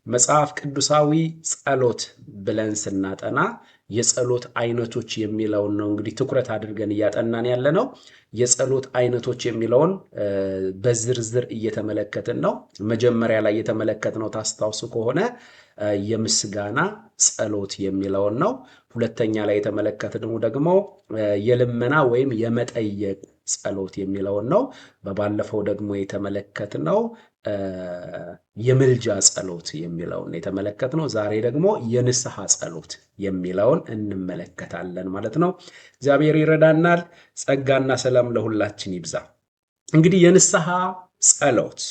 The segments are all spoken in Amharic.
መጽሐፍ ቅዱሳዊ ጸሎት ብለን ስናጠና የጸሎት አይነቶች የሚለውን ነው እንግዲህ ትኩረት አድርገን እያጠናን ያለነው። የጸሎት አይነቶች የሚለውን በዝርዝር እየተመለከትን ነው። መጀመሪያ ላይ የተመለከትነው ታስታውሱ ከሆነ የምስጋና ጸሎት የሚለውን ነው። ሁለተኛ ላይ የተመለከትነው ደግሞ የልመና ወይም የመጠየቅ ጸሎት የሚለውን ነው። በባለፈው ደግሞ የተመለከትነው የምልጃ ጸሎት የሚለውን የተመለከትነው። ዛሬ ደግሞ የንስሐ ጸሎት የሚለውን እንመለከታለን ማለት ነው። እግዚአብሔር ይረዳናል። ጸጋና ሰላም ለሁላችን ይብዛ። እንግዲህ የንስሐ ጸሎት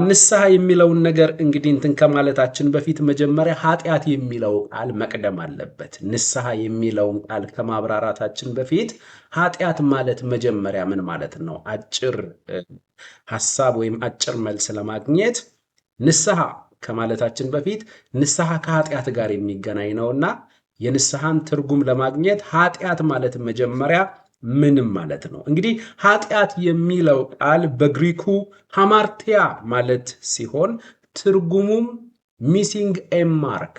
ንስሐ የሚለውን ነገር እንግዲህ እንትን ከማለታችን በፊት መጀመሪያ ኃጢአት የሚለው ቃል መቅደም አለበት። ንስሐ የሚለውን ቃል ከማብራራታችን በፊት ኃጢአት ማለት መጀመሪያ ምን ማለት ነው? አጭር ሐሳብ ወይም አጭር መልስ ለማግኘት ንስሐ ከማለታችን በፊት ንስሐ ከኃጢአት ጋር የሚገናኝ ነውና የንስሐን ትርጉም ለማግኘት ኃጢአት ማለት መጀመሪያ ምንም ማለት ነው? እንግዲህ ኃጢአት የሚለው ቃል በግሪኩ ሃማርቲያ ማለት ሲሆን ትርጉሙም ሚሲንግ ኤ ማርክ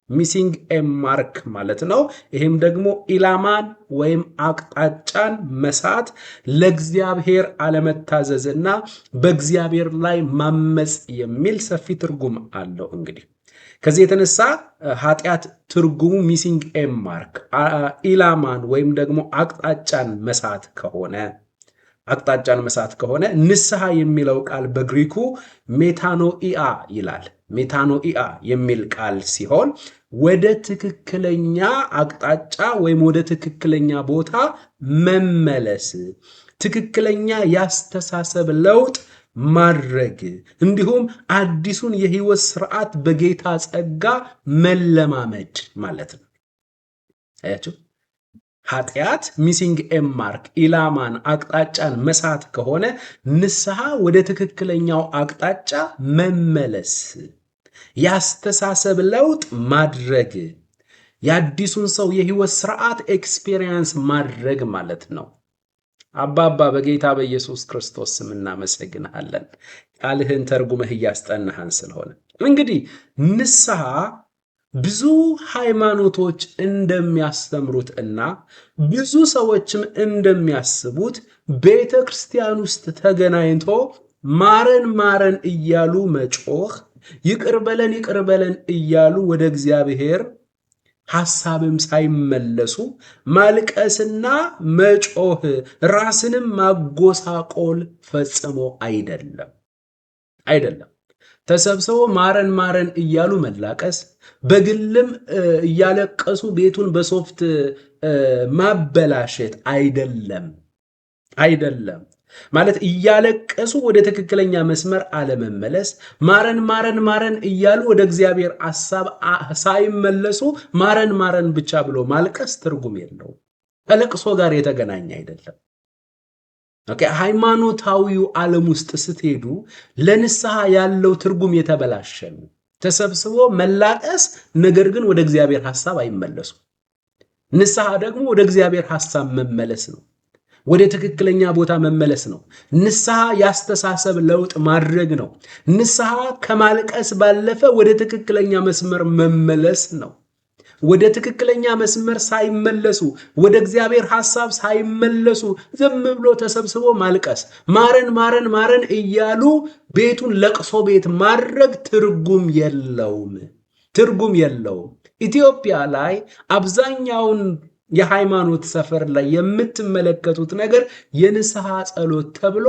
ሚሲንግ ኤ ማርክ ማለት ነው። ይህም ደግሞ ኢላማን ወይም አቅጣጫን መሳት፣ ለእግዚአብሔር አለመታዘዝና በእግዚአብሔር ላይ ማመጽ የሚል ሰፊ ትርጉም አለው። እንግዲህ ከዚህ የተነሳ ኃጢአት ትርጉሙ ሚሲንግ ኤ ማርክ ኢላማን ወይም ደግሞ አቅጣጫን መሳት ከሆነ ንስሐ የሚለው ቃል በግሪኩ ሜታኖኢያ ይላል። ሜታኖኢያ የሚል ቃል ሲሆን ወደ ትክክለኛ አቅጣጫ ወይም ወደ ትክክለኛ ቦታ መመለስ፣ ትክክለኛ ያስተሳሰብ ለውጥ ማድረግ እንዲሁም አዲሱን የህይወት ስርዓት በጌታ ጸጋ መለማመድ ማለት ነው። አያችሁ፣ ኃጢአት ሚሲንግ ኤ ማርክ ኢላማን አቅጣጫን መሳት ከሆነ ንስሐ ወደ ትክክለኛው አቅጣጫ መመለስ፣ ያስተሳሰብ ለውጥ ማድረግ፣ የአዲሱን ሰው የህይወት ስርዓት ኤክስፔሪየንስ ማድረግ ማለት ነው። አባባ በጌታ በኢየሱስ ክርስቶስ ስም እናመሰግንሃለን፣ ቃልህን ተርጉመህ እያስጠናህን ስለሆነ። እንግዲህ ንስሐ ብዙ ሃይማኖቶች እንደሚያስተምሩት እና ብዙ ሰዎችም እንደሚያስቡት ቤተ ክርስቲያን ውስጥ ተገናኝቶ ማረን ማረን እያሉ መጮህ፣ ይቅር በለን እያሉ ወደ እግዚአብሔር ሐሳብም ሳይመለሱ ማልቀስና መጮህ፣ ራስንም ማጎሳቆል ፈጽሞ አይደለም። ተሰብስቦ ማረን ማረን እያሉ መላቀስ፣ በግልም እያለቀሱ ቤቱን በሶፍት ማበላሸት አይደለም። ማለት እያለቀሱ ወደ ትክክለኛ መስመር አለመመለስ፣ ማረን እያሉ ወደ እግዚአብሔር ሐሳብ ሳይመለሱ ማረን ብቻ ብሎ ማልቀስ ትርጉም የለውም። ከለቅሶ ጋር የተገናኘ አይደለም። ሃይማኖታዊው ዓለም ውስጥ ስትሄዱ ለንስሐ ያለው ትርጉም የተበላሸ ነው። ተሰብስቦ መላቀስ፣ ነገር ግን ወደ እግዚአብሔር ሐሳብ አይመለሱ። ንስሐ ደግሞ ወደ እግዚአብሔር ሐሳብ መመለስ ነው። ወደ ትክክለኛ ቦታ መመለስ ነው። ንስሐ ያስተሳሰብ ለውጥ ማድረግ ነው። ንስሐ ከማልቀስ ባለፈ ወደ ትክክለኛ መስመር መመለስ ነው። ወደ ትክክለኛ መስመር ሳይመለሱ ወደ እግዚአብሔር ሐሳብ ሳይመለሱ ዝም ብሎ ተሰብስቦ ማልቀስ፣ ማረን እያሉ ቤቱን ለቅሶ ቤት ማድረግ ትርጉም የለውም። ኢትዮጵያ ላይ አብዛኛውን የሃይማኖት ሰፈር ላይ የምትመለከቱት ነገር የንስሐ ጸሎት ተብሎ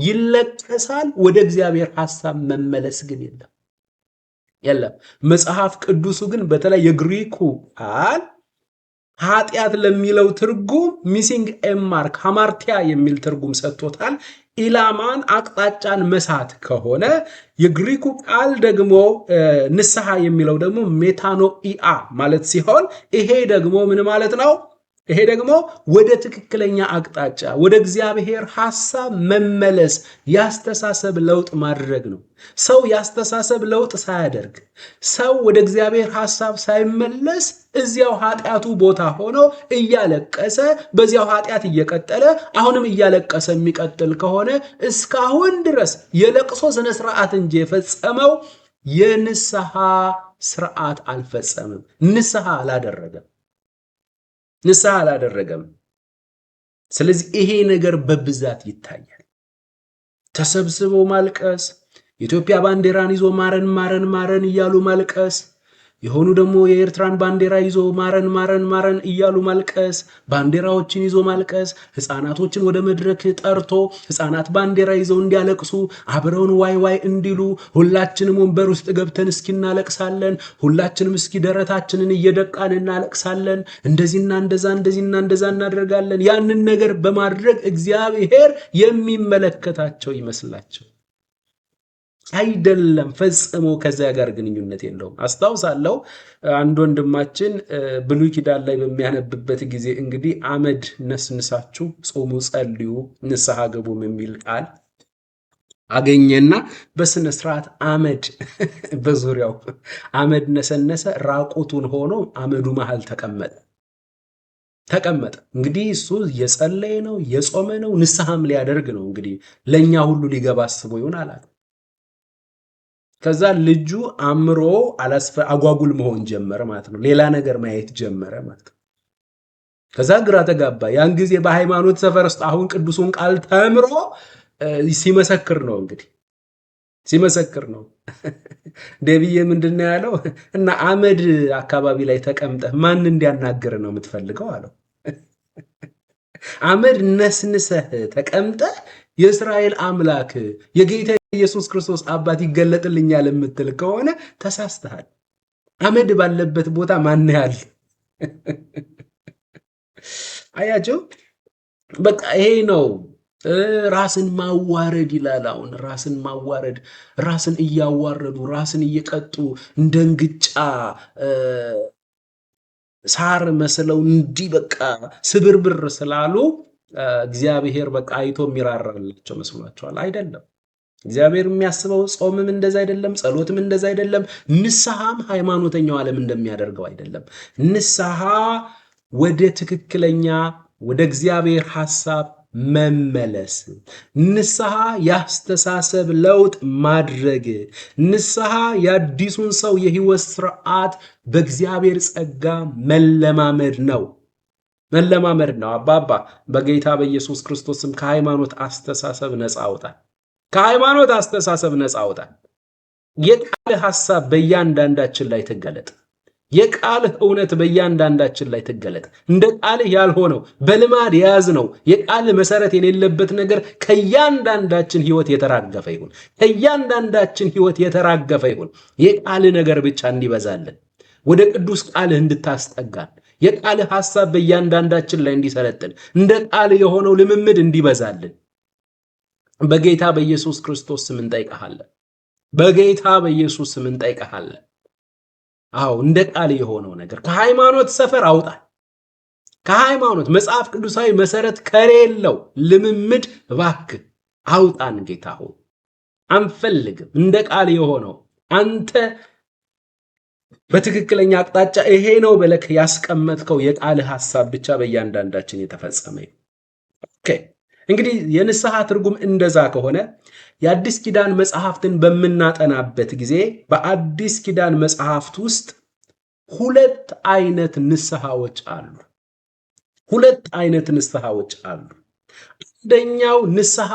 ይለቀሳል። ወደ እግዚአብሔር ሐሳብ መመለስ ግን የለም። መጽሐፍ ቅዱሱ ግን በተለይ የግሪኩ ቃል ኃጢአት ለሚለው ትርጉም ሚሲንግ ኤ ማርክ ሃማርቲያ የሚል ትርጉም ሰጥቶታል። ኢላማን አቅጣጫን መሳት ከሆነ የግሪኩ ቃል ደግሞ ንስሐ የሚለው ደግሞ ሜታኖኢያ ማለት ሲሆን ይሄ ደግሞ ምን ማለት ነው? ይሄ ደግሞ ወደ ትክክለኛ አቅጣጫ ወደ እግዚአብሔር ሐሳብ መመለስ ያስተሳሰብ ለውጥ ማድረግ ነው። ሰው ያስተሳሰብ ለውጥ ሳያደርግ ሰው ወደ እግዚአብሔር ሐሳብ ሳይመለስ እዚያው ኃጢአቱ ቦታ ሆኖ እያለቀሰ በዚያው ኃጢአት እየቀጠለ አሁንም እያለቀሰ የሚቀጥል ከሆነ እስካሁን ድረስ የለቅሶ ስነ ስርዓት እንጂ የፈጸመው የንስሐ ስርዓት አልፈጸምም። ንስሐ አላደረገም። ስለዚህ ይሄ ነገር በብዛት ይታያል። ተሰብስበው ማልቀስ፣ የኢትዮጵያ ባንዲራን ይዞ ማረን ማረን ማረን እያሉ ማልቀስ፣ የሆኑ ደግሞ የኤርትራን ባንዲራ ይዞ ማረን ማረን ማረን እያሉ ማልቀስ፣ ባንዲራዎችን ይዞ ማልቀስ፣ ህፃናቶችን ወደ መድረክ ጠርቶ ህፃናት ባንዲራ ይዘው እንዲያለቅሱ አብረውን ዋይ ዋይ እንዲሉ ሁላችንም ወንበር ውስጥ ገብተን እስኪ እናለቅሳለን፣ ሁላችንም እስኪ ደረታችንን እየደቃን እናለቅሳለን፣ እንደዚህና እንደዛ እናደርጋለን። ያንን ነገር በማድረግ እግዚአብሔር የሚመለከታቸው ይመስላቸው አይደለም። ፈጽሞ ከዚያ ጋር ግንኙነት የለውም። አስታውሳለሁ አንድ ወንድማችን ብሉይ ኪዳን ላይ በሚያነብበት ጊዜ እንግዲህ አመድ ነስንሳችሁ ጾሙ፣ ጸልዩ፣ ንስሐ ገቡም የሚል ቃል አገኘና በስነ ስርዓት አመድ በዙሪያው አመድ ነሰነሰ። ራቁቱን ሆኖ አመዱ መሃል ተቀመጠ። እንግዲህ እሱ የጸለየ ነው፣ የጾመ ነው፣ ንስሐም ሊያደርግ ነው። እንግዲህ ለኛ ሁሉ ሊገባ አስቦ ይሆን አላለ። ከዛ ልጁ አምሮ አጓጉል መሆን ጀመረ ማለት ነው። ሌላ ነገር ማየት ጀመረ ማለት ነው። ከዛ ግራ ተጋባ። ያን ጊዜ በሃይማኖት ሰፈር ውስጥ አሁን ቅዱሱን ቃል ተምሮ ሲመሰክር ነው እንግዲህ ሲመሰክር ነው። ደብዬ ምንድነው ያለው? እና አመድ አካባቢ ላይ ተቀምጠህ ማን እንዲያናገር ነው የምትፈልገው አለው። አመድ ነስንሰህ ተቀምጠህ የእስራኤል አምላክ የጌታ ኢየሱስ ክርስቶስ አባት ይገለጥልኛል የምትል ከሆነ ተሳስተሃል። አመድ ባለበት ቦታ ማን ያህል አያቸው። በቃ ይሄ ነው ራስን ማዋረድ ይላል። አሁን ራስን ማዋረድ፣ ራስን እያዋረዱ ራስን እየቀጡ እንደ እንግጫ ሳር መስለው እንዲህ በቃ ስብርብር ስላሉ እግዚአብሔር በቃ አይቶ የሚራራላቸው መስሏቸዋል። አይደለም። እግዚአብሔር የሚያስበው ጾምም እንደዛ አይደለም፣ ጸሎትም እንደዛ አይደለም፣ ንስሐም ሃይማኖተኛው ዓለም እንደሚያደርገው አይደለም። ንስሐ ወደ ትክክለኛ ወደ እግዚአብሔር ሐሳብ መመለስ፣ ንስሐ ያስተሳሰብ ለውጥ ማድረግ፣ ንስሐ የአዲሱን ሰው የህይወት ስርዓት በእግዚአብሔር ጸጋ መለማመድ ነው። አባባ በጌታ በኢየሱስ ክርስቶስም ከሃይማኖት አስተሳሰብ ነፃ አውጣን። ከሃይማኖት አስተሳሰብ ነፃ አውጣን። የቃልህ ሐሳብ በእያንዳንዳችን ላይ ትገለጥ። የቃልህ እውነት በእያንዳንዳችን ላይ ትገለጥ። እንደ ቃልህ ያልሆነው በልማድ የያዝነው የቃልህ መሰረት የሌለበት ነገር ከእያንዳንዳችን ህይወት የተራገፈ ይሁን። ከእያንዳንዳችን ህይወት የተራገፈ ይሁን። የቃልህ ነገር ብቻ እንዲበዛልን፣ ወደ ቅዱስ ቃልህ እንድታስጠጋን፣ የቃልህ ሐሳብ በእያንዳንዳችን ላይ እንዲሰለጥን፣ እንደ ቃልህ የሆነው ልምምድ እንዲበዛልን በጌታ በኢየሱስ ክርስቶስ ስም እንጠይቀሃለን። በጌታ በኢየሱስ ስም እንጠይቀሃለን። አዎ እንደ ቃል የሆነው ነገር ከሃይማኖት ሰፈር አውጣን። ከሃይማኖት መጽሐፍ ቅዱሳዊ መሰረት ከሌለው ልምምድ እባክህ አውጣን። ጌታ ሆይ አንፈልግም። እንደ ቃል የሆነው አንተ በትክክለኛ አቅጣጫ ይሄ ነው ብለህ ያስቀመጥከው የቃልህ ሐሳብ ብቻ በእያንዳንዳችን የተፈጸመ ነው። ኦኬ እንግዲህ የንስሐ ትርጉም እንደዛ ከሆነ የአዲስ ኪዳን መጽሐፍትን በምናጠናበት ጊዜ በአዲስ ኪዳን መጽሐፍት ውስጥ ሁለት አይነት ንስሐዎች አሉ። አንደኛው ንስሐ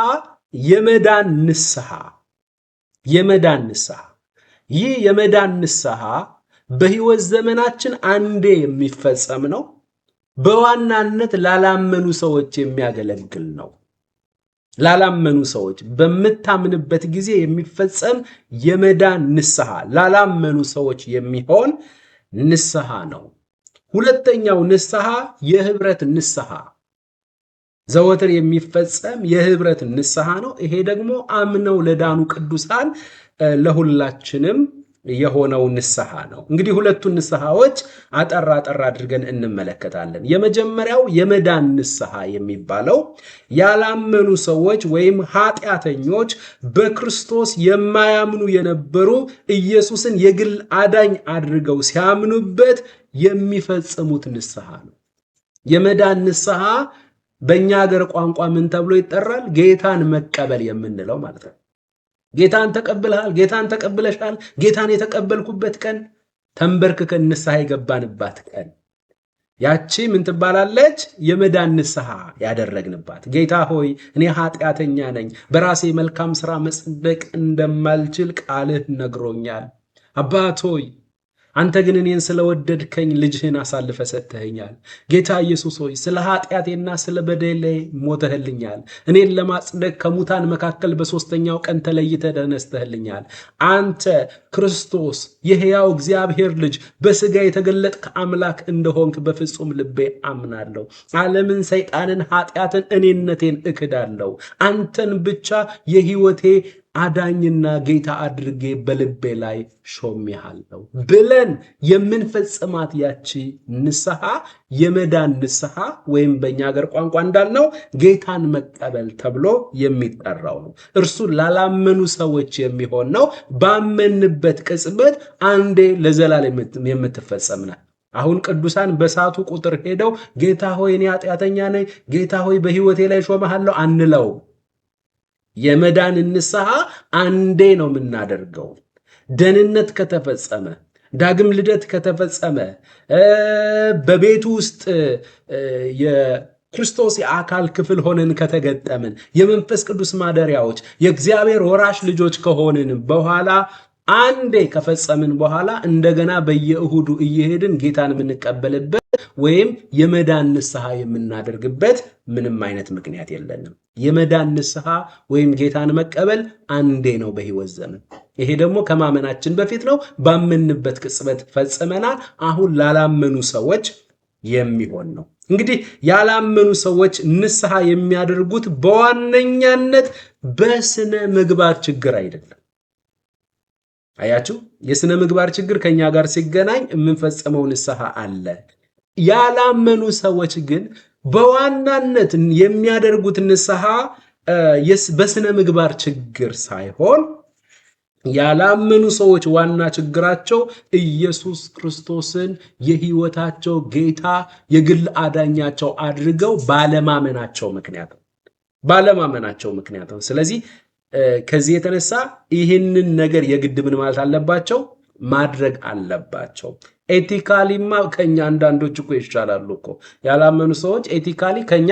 የመዳን ንስሐ። ይህ የመዳን ንስሐ በሕይወት ዘመናችን አንዴ የሚፈጸም ነው። በዋናነት ላላመኑ ሰዎች የሚያገለግል ነው። ላላመኑ ሰዎች በምታምንበት ጊዜ የሚፈጸም የመዳን ንስሐ ላላመኑ ሰዎች የሚሆን ንስሐ ነው። ሁለተኛው ንስሐ የህብረት ንስሐ፣ ዘወትር የሚፈጸም የህብረት ንስሐ ነው። ይሄ ደግሞ አምነው ለዳኑ ቅዱሳን ለሁላችንም የሆነው ንስሐ ነው። እንግዲህ ሁለቱን ንስሐዎች አጠር አድርገን እንመለከታለን። የመጀመሪያው የመዳን ንስሐ የሚባለው ያላመኑ ሰዎች ወይም ኃጢአተኞች በክርስቶስ የማያምኑ የነበሩ ኢየሱስን የግል አዳኝ አድርገው ሲያምኑበት የሚፈጽሙት ንስሐ ነው። የመዳን ንስሐ በእኛ ሀገር ቋንቋ ምን ተብሎ ይጠራል? ጌታን መቀበል የምንለው ማለት ነው። ጌታን ተቀብለሃል፣ ጌታን ተቀብለሻል። ጌታን የተቀበልኩበት ቀን ተንበርክከን ንስሐ የገባንባት ቀን ያቺ ምን ትባላለች? የመዳን ንስሐ ያደረግንባት። ጌታ ሆይ እኔ ኃጢአተኛ ነኝ፣ በራሴ መልካም ሥራ መጽደቅ እንደማልችል ቃልህ ነግሮኛል። አባት ሆይ አንተ ግን እኔን ስለወደድከኝ ልጅህን አሳልፈ ሰጥተኸኛል። ጌታ ኢየሱስ ሆይ ስለ ኃጢአቴና ስለ በደሌ ሞተህልኛል። እኔን ለማጽደቅ ከሙታን መካከል በሦስተኛው ቀን ተለይተህ ተነስተህልኛል። አንተ ክርስቶስ የሕያው እግዚአብሔር ልጅ በሥጋ የተገለጥክ አምላክ እንደሆንክ በፍጹም ልቤ አምናለሁ። ዓለምን፣ ሰይጣንን፣ ኃጢአትን፣ እኔነቴን እክዳለሁ። አንተን ብቻ የሕይወቴ አዳኝና ጌታ አድርጌ በልቤ ላይ ሾሜሃለሁ ብለን የምንፈጽማት ያቺ ንስሐ የመዳን ንስሐ ወይም በእኛ ሀገር ቋንቋ እንዳልነው ጌታን መቀበል ተብሎ የሚጠራው ነው። እርሱ ላላመኑ ሰዎች የሚሆን ነው። ባመንበት ቅጽበት አንዴ ለዘላለም የምትፈጸም ናት። አሁን ቅዱሳን በሳቱ ቁጥር ሄደው ጌታ ሆይ እኔ ኃጢአተኛ ነኝ፣ ጌታ ሆይ በሕይወቴ ላይ ሾመሃለሁ አንለው። የመዳን ንስሐ አንዴ ነው የምናደርገው። ደህንነት ከተፈጸመ፣ ዳግም ልደት ከተፈጸመ፣ በቤቱ ውስጥ የክርስቶስ የአካል ክፍል ሆነን ከተገጠምን፣ የመንፈስ ቅዱስ ማደሪያዎች፣ የእግዚአብሔር ወራሽ ልጆች ከሆንን በኋላ አንዴ ከፈጸምን በኋላ እንደገና በየእሁዱ እየሄድን ጌታን የምንቀበልበት ወይም የመዳን ንስሐ የምናደርግበት ምንም አይነት ምክንያት የለንም። የመዳን ንስሐ ወይም ጌታን መቀበል አንዴ ነው በሕይወት ዘመን። ይሄ ደግሞ ከማመናችን በፊት ነው። ባመንበት ቅጽበት ፈጽመናል። አሁን ላላመኑ ሰዎች የሚሆን ነው። እንግዲህ ያላመኑ ሰዎች ንስሐ የሚያደርጉት በዋነኛነት በስነ ምግባር ችግር አይደለም። አያችሁ፣ የስነ ምግባር ችግር ከኛ ጋር ሲገናኝ የምንፈጽመው ንስሐ አለ። ያላመኑ ሰዎች ግን በዋናነት የሚያደርጉት ንስሐ በስነ ምግባር ችግር ሳይሆን ያላመኑ ሰዎች ዋና ችግራቸው ኢየሱስ ክርስቶስን የሕይወታቸው ጌታ የግል አዳኛቸው አድርገው ባለማመናቸው ምክንያት ነው። ስለዚህ ከዚህ የተነሳ ይህንን ነገር የግድ ምን ማለት አለባቸው? ማድረግ አለባቸው። ኤቲካሊማ ከኛ አንዳንዶች እኮ ይሻላሉ እኮ። ያላመኑ ሰዎች ኤቲካሊ ከኛ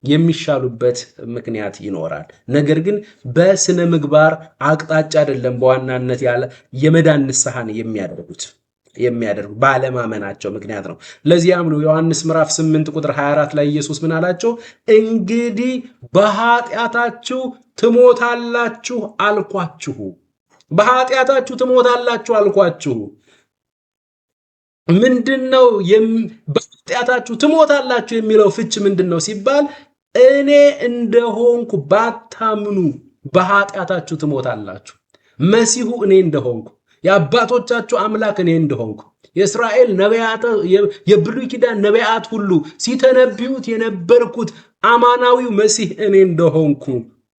የሚሻሉበት ምክንያት ይኖራል። ነገር ግን በስነ ምግባር አቅጣጫ አይደለም በዋናነት ያለ የመዳን ንስሐን የሚያደርጉ ባለማመናቸው ምክንያት ነው። ለዚያም ነው ዮሐንስ ምዕራፍ 8 ቁጥር 24 ላይ ኢየሱስ ምን አላቸው? እንግዲህ በኃጢአታችሁ ትሞታላችሁ አልኳችሁ። በኃጢአታችሁ ትሞታላችሁ አልኳችሁ። ምንድነው በኃጢአታችሁ ትሞታላችሁ የሚለው ፍች ምንድነው ሲባል እኔ እንደሆንኩ ባታምኑ በኃጢአታችሁ ትሞታላችሁ። መሲሁ እኔ እንደሆንኩ፣ የአባቶቻችሁ አምላክ እኔ እንደሆንኩ፣ የእስራኤል ነቢያት የብሉይ ኪዳን ነቢያት ሁሉ ሲተነብዩት የነበርኩት አማናዊው መሲህ እኔ እንደሆንኩ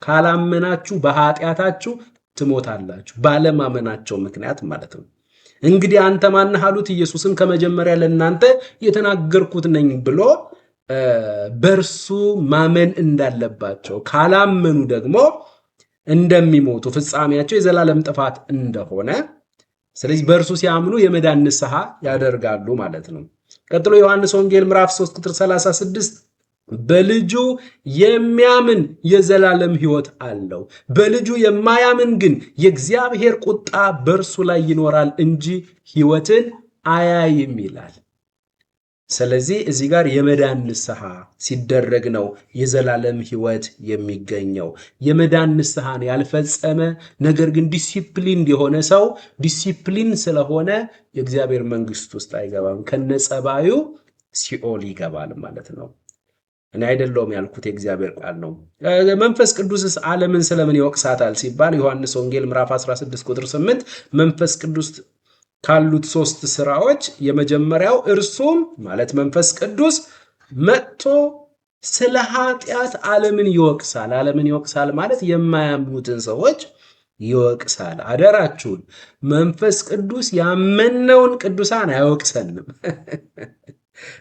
ካላመናችሁ በኃጢአታችሁ ትሞታላችሁ። ባለማመናቸው ምክንያት ማለት ነው። እንግዲህ አንተ ማነህ አሉት። ኢየሱስም ከመጀመሪያ ለእናንተ የተናገርኩት ነኝ ብሎ በእርሱ ማመን እንዳለባቸው፣ ካላመኑ ደግሞ እንደሚሞቱ ፍጻሜያቸው የዘላለም ጥፋት እንደሆነ፣ ስለዚህ በእርሱ ሲያምኑ የመዳን ንስሐ ያደርጋሉ ማለት ነው። ቀጥሎ ዮሐንስ ወንጌል ምዕራፍ 3 ቁጥር 36 በልጁ የሚያምን የዘላለም ሕይወት አለው፣ በልጁ የማያምን ግን የእግዚአብሔር ቁጣ በእርሱ ላይ ይኖራል እንጂ ሕይወትን አያይም ይላል። ስለዚህ እዚህ ጋር የመዳን ንስሐ ሲደረግ ነው የዘላለም ሕይወት የሚገኘው። የመዳን ንስሐን ያልፈጸመ ነገር ግን ዲሲፕሊን የሆነ ሰው ዲሲፕሊን ስለሆነ የእግዚአብሔር መንግሥት ውስጥ አይገባም፣ ከነጸባዩ ሲኦል ይገባል ማለት ነው። እኔ አይደለሁም ያልኩት የእግዚአብሔር ቃል ነው። መንፈስ ቅዱስስ ዓለምን ስለምን ይወቅሳታል ሲባል ዮሐንስ ወንጌል ምዕራፍ 16 ቁጥር 8 መንፈስ ቅዱስ ካሉት 3 ስራዎች የመጀመሪያው እርሱም ማለት መንፈስ ቅዱስ መጥቶ ስለ ኃጢአት ዓለምን ይወቅሳል። ዓለምን ይወቅሳል ማለት የማያምኑትን ሰዎች ይወቅሳል። አደራችሁን መንፈስ ቅዱስ ያመነውን ቅዱሳን አይወቅሰንም።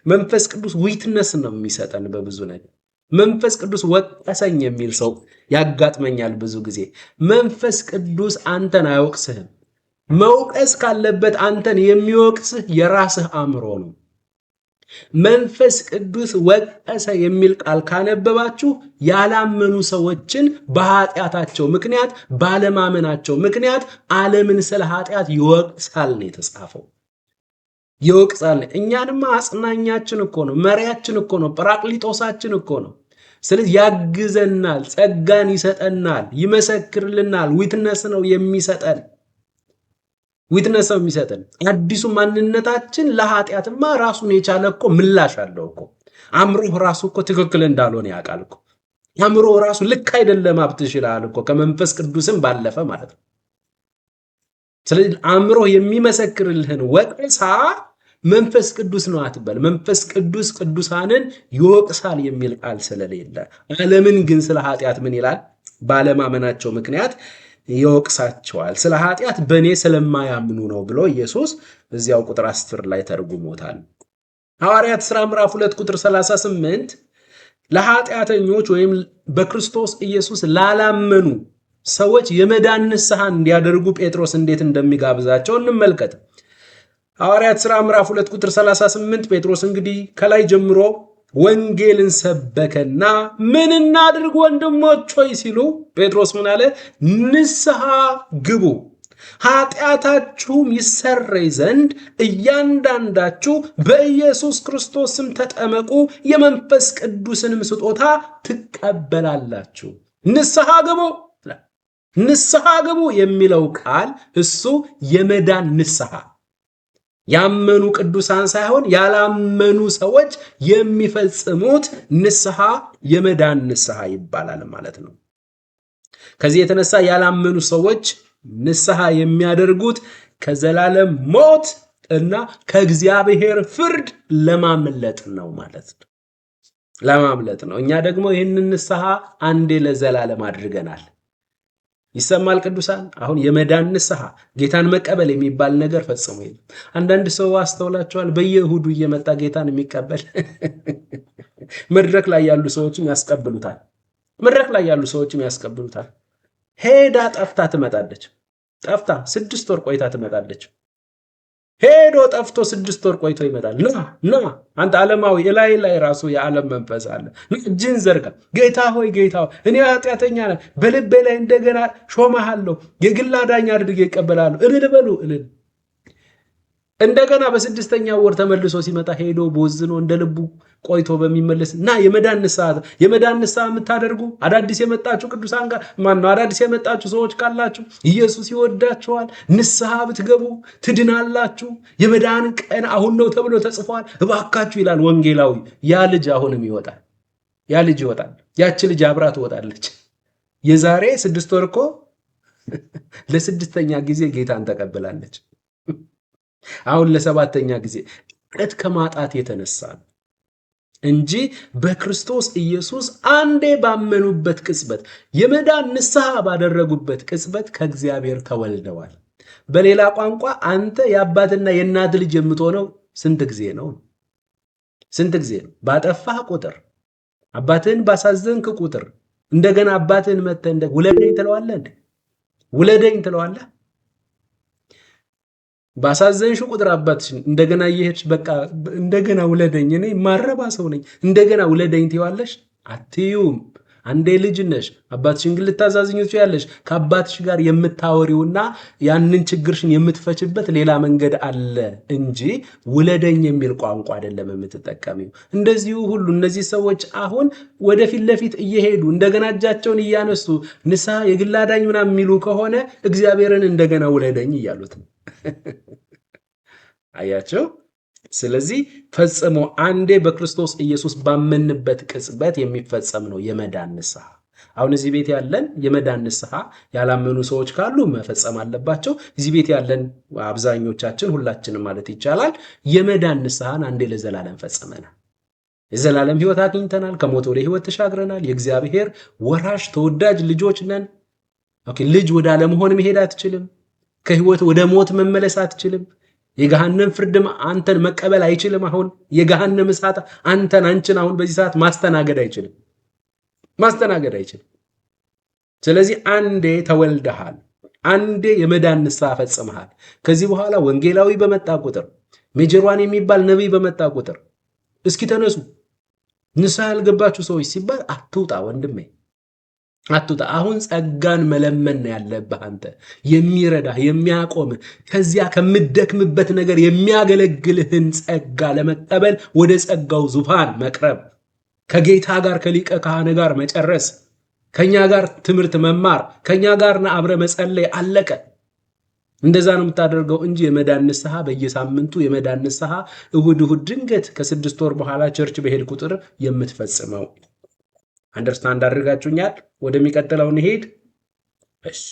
መንፈስ ቅዱስ ዊትነስ ነው የሚሰጠን በብዙ ነገር። መንፈስ ቅዱስ ወቀሰኝ የሚል ሰው ያጋጥመኛል ብዙ ጊዜ። መንፈስ ቅዱስ አንተን አይወቅስህም። መውቀስ ካለበት አንተን የሚወቅስህ የራስህ አእምሮ ነው። መንፈስ ቅዱስ ወቀሰ የሚል ቃል ካነበባችሁ ያላመኑ ሰዎችን በኃጢአታቸው ምክንያት ባለማመናቸው ምክንያት ዓለምን ስለ ኃጢአት ይወቅሳል ነው የተጻፈው። ይወቅሳል። እኛንማ አጽናኛችን እኮ ነው፣ መሪያችን እኮ ነው፣ ጰራቅሊጦሳችን እኮ ነው። ስለዚህ ያግዘናል፣ ጸጋን ይሰጠናል፣ ይመሰክርልናል። ዊትነስ ነው የሚሰጠን። ዊትነስ ነው የሚሰጠን። አዲሱ ማንነታችን ለኃጢአትማ ራሱን የቻለ እኮ ምላሽ አለው እኮ። አእምሮህ ራሱ እኮ ትክክል እንዳልሆነ ያውቃል እኮ። አእምሮ ራሱ ልክ አይደለም አብትሽ ይላል እኮ፣ ከመንፈስ ቅዱስም ባለፈ ማለት ነው። ስለዚህ አእምሮ የሚመሰክርልህን ወቀሳ መንፈስ ቅዱስ ነው አትበል። መንፈስ ቅዱስ ቅዱሳንን ይወቅሳል የሚል ቃል ስለሌለ፣ ዓለምን ግን ስለ ኃጢአት ምን ይላል? ባለማመናቸው ምክንያት ይወቅሳቸዋል። ስለ ኃጢአት በእኔ ስለማያምኑ ነው ብሎ ኢየሱስ እዚያው ቁጥር 10 ላይ ተርጉሞታል። ሐዋርያት ሥራ ምዕራፍ 2 ቁጥር 38 ለኃጢአተኞች ወይም በክርስቶስ ኢየሱስ ላላመኑ ሰዎች የመዳን ንስሐን እንዲያደርጉ ጴጥሮስ እንዴት እንደሚጋብዛቸው እንመልከት። ሐዋርያት ሥራ ምዕራፍ 2 ቁጥር 38 ጴጥሮስ እንግዲህ ከላይ ጀምሮ ወንጌልን ሰበከና ምን እናድርግ ወንድሞች ሆይ ሲሉ ጴጥሮስ ምን አለ? ንስሐ ግቡ፣ ኃጢአታችሁም ይሰረይ ዘንድ እያንዳንዳችሁ በኢየሱስ ክርስቶስ ስም ተጠመቁ፣ የመንፈስ ቅዱስንም ስጦታ ትቀበላላችሁ። ንስሐ ግቡ። ንስሐ ግቡ የሚለው ቃል እሱ የመዳን ንስሐ፣ ያመኑ ቅዱሳን ሳይሆን ያላመኑ ሰዎች የሚፈጽሙት ንስሐ የመዳን ንስሐ ይባላል ማለት ነው። ከዚህ የተነሳ ያላመኑ ሰዎች ንስሐ የሚያደርጉት ከዘላለም ሞት እና ከእግዚአብሔር ፍርድ ለማምለጥ ነው ማለት ነው። ለማምለጥ ነው። እኛ ደግሞ ይህንን ንስሐ አንዴ ለዘላለም አድርገናል። ይሰማል ቅዱሳን። አሁን የመዳን ንስሐ ጌታን መቀበል የሚባል ነገር ፈጽሞ የለም። አንዳንድ ሰው አስተውላቸዋል፣ በየእሁዱ እየመጣ ጌታን የሚቀበል መድረክ ላይ ያሉ ሰዎችም ያስቀብሉታል። መድረክ ላይ ያሉ ሰዎችም ያስቀብሉታል። ሄዳ ጠፍታ ትመጣለች። ጠፍታ 6 ወር ቆይታ ትመጣለች። ሄዶ ጠፍቶ 6 ወር ቆይቶ ይመጣል። ና አንተ ዓለማዊ እላይ ላይ ራሱ የዓለም መንፈስ አለ። እጅን ዘርጋ። ጌታ ሆይ ጌታ ሆይ እኔ ኃጢአተኛ ነኝ፣ በልቤ ላይ እንደገና ሾመሃለሁ፣ የግል አዳኝ አድርጌ ይቀበላለሁ። እልል በሉ እልል። እንደገና በ6ኛው ወር ተመልሶ ሲመጣ ሄዶ ቦዝኖ እንደ ልቡ ቆይቶ በሚመለስ እና የመዳን ንስሐ የምታደርጉ አዳዲስ የመጣችሁ ቅዱሳን ጋር አዳዲስ የመጣችሁ ሰዎች ካላችሁ ኢየሱስ ይወዳችኋል። ንስሐ ብትገቡ ትድናላችሁ። የመዳን ቀን አሁን ነው ተብሎ ተጽፏል። እባካችሁ ይላል ወንጌላዊ። ያ ልጅ አሁንም ይወጣል። ያ ልጅ ይወጣል። ያች ልጅ አብራ ትወጣለች። የዛሬ 6 ወር እኮ ለ6ኛ ጊዜ ጌታን ተቀብላለች። አሁን ለ7ኛ ጊዜ እውቀት ከማጣት የተነሳ እንጂ በክርስቶስ ኢየሱስ አንዴ ባመኑበት ቅጽበት የመዳን ንስሐ ባደረጉበት ቅጽበት ከእግዚአብሔር ተወልደዋል። በሌላ ቋንቋ አንተ የአባትና የእናት ልጅ የምትሆነው ስንት ጊዜ ነው? ስንት ጊዜ ነው? ባጠፋህ ቁጥር፣ አባትህን ባሳዘንክ ቁጥር እንደገና አባትህን መተህ ውለደኝ ትለዋለህ እንዴ? ውለደኝ ትለዋለህ? ባሳዘንሽ ቁጥር አባትሽን እንደገና እየሄድሽ በቃ እንደገና ውለደኝ፣ እኔ ማረባ ሰው ነኝ እንደገና ውለደኝ ትይዋለሽ? አትዩም። አንዴ ልጅ ነሽ። አባትሽን ግን ልታዛዝኙ ትችያለሽ። ከአባትሽ ጋር የምታወሪውና ያንን ችግርሽን የምትፈችበት ሌላ መንገድ አለ እንጂ ውለደኝ የሚል ቋንቋ አይደለም የምትጠቀሚው። እንደዚሁ ሁሉ እነዚህ ሰዎች አሁን ወደፊት ለፊት እየሄዱ እንደገና እጃቸውን እያነሱ ንስሐ የግል አዳኝ ምናምን የሚሉ ከሆነ እግዚአብሔርን እንደገና ውለደኝ እያሉት ነው። አያቸው። ስለዚህ ፈጽሞ አንዴ በክርስቶስ ኢየሱስ ባመንበት ቅጽበት የሚፈጸም ነው የመዳን ንስሐ። አሁን እዚህ ቤት ያለን የመዳን ንስሐ ያላመኑ ሰዎች ካሉ መፈጸም አለባቸው። እዚህ ቤት ያለን አብዛኞቻችን፣ ሁላችንም ማለት ይቻላል የመዳን ንስሐን አንዴ ለዘላለም ፈጽመናል። የዘላለም ሕይወት አግኝተናል። ከሞት ወደ ሕይወት ተሻግረናል። የእግዚአብሔር ወራሽ ተወዳጅ ልጆች ነን። ኦኬ፣ ልጅ ወደ አለመሆን መሄድ አትችልም። ከሕይወት ወደ ሞት መመለስ አትችልም። የገሃነም ፍርድም አንተን መቀበል አይችልም። አሁን የገሃነም እሳት አንተን አንቺን አሁን በዚህ ሰዓት ማስተናገድ አይችልም፣ ማስተናገድ አይችልም። ስለዚህ አንዴ ተወልደሃል፣ አንዴ የመዳን ንስሐ ፈጽመሃል። ከዚህ በኋላ ወንጌላዊ በመጣ ቁጥር፣ ሜጀሯን የሚባል ነቢይ በመጣ ቁጥር እስኪ ተነሱ ንስሐ ያልገባችሁ ሰዎች ሲባል አትውጣ ወንድሜ፣ አትውጣ። አሁን ጸጋን መለመን ያለብህ አንተ፣ የሚረዳህ የሚያቆምህ፣ ከዚያ ከምደክምበት ነገር የሚያገለግልህን ጸጋ ለመቀበል ወደ ጸጋው ዙፋን መቅረብ፣ ከጌታ ጋር ከሊቀ ካህን ጋር መጨረስ፣ ከኛ ጋር ትምህርት መማር፣ ከኛ ጋር አብረ መጸለይ። አለቀ። እንደዛ ነው የምታደርገው እንጂ የመዳን ንስሐ በየሳምንቱ የመዳን ንስሐ እሁድ እሁድ ድንገት ከ6 ወር በኋላ ቸርች በሄድ ቁጥር የምትፈጽመው። አንደርስታንድ አድርጋችሁኛል? ወደሚቀጥለው እንሄድ። እሺ፣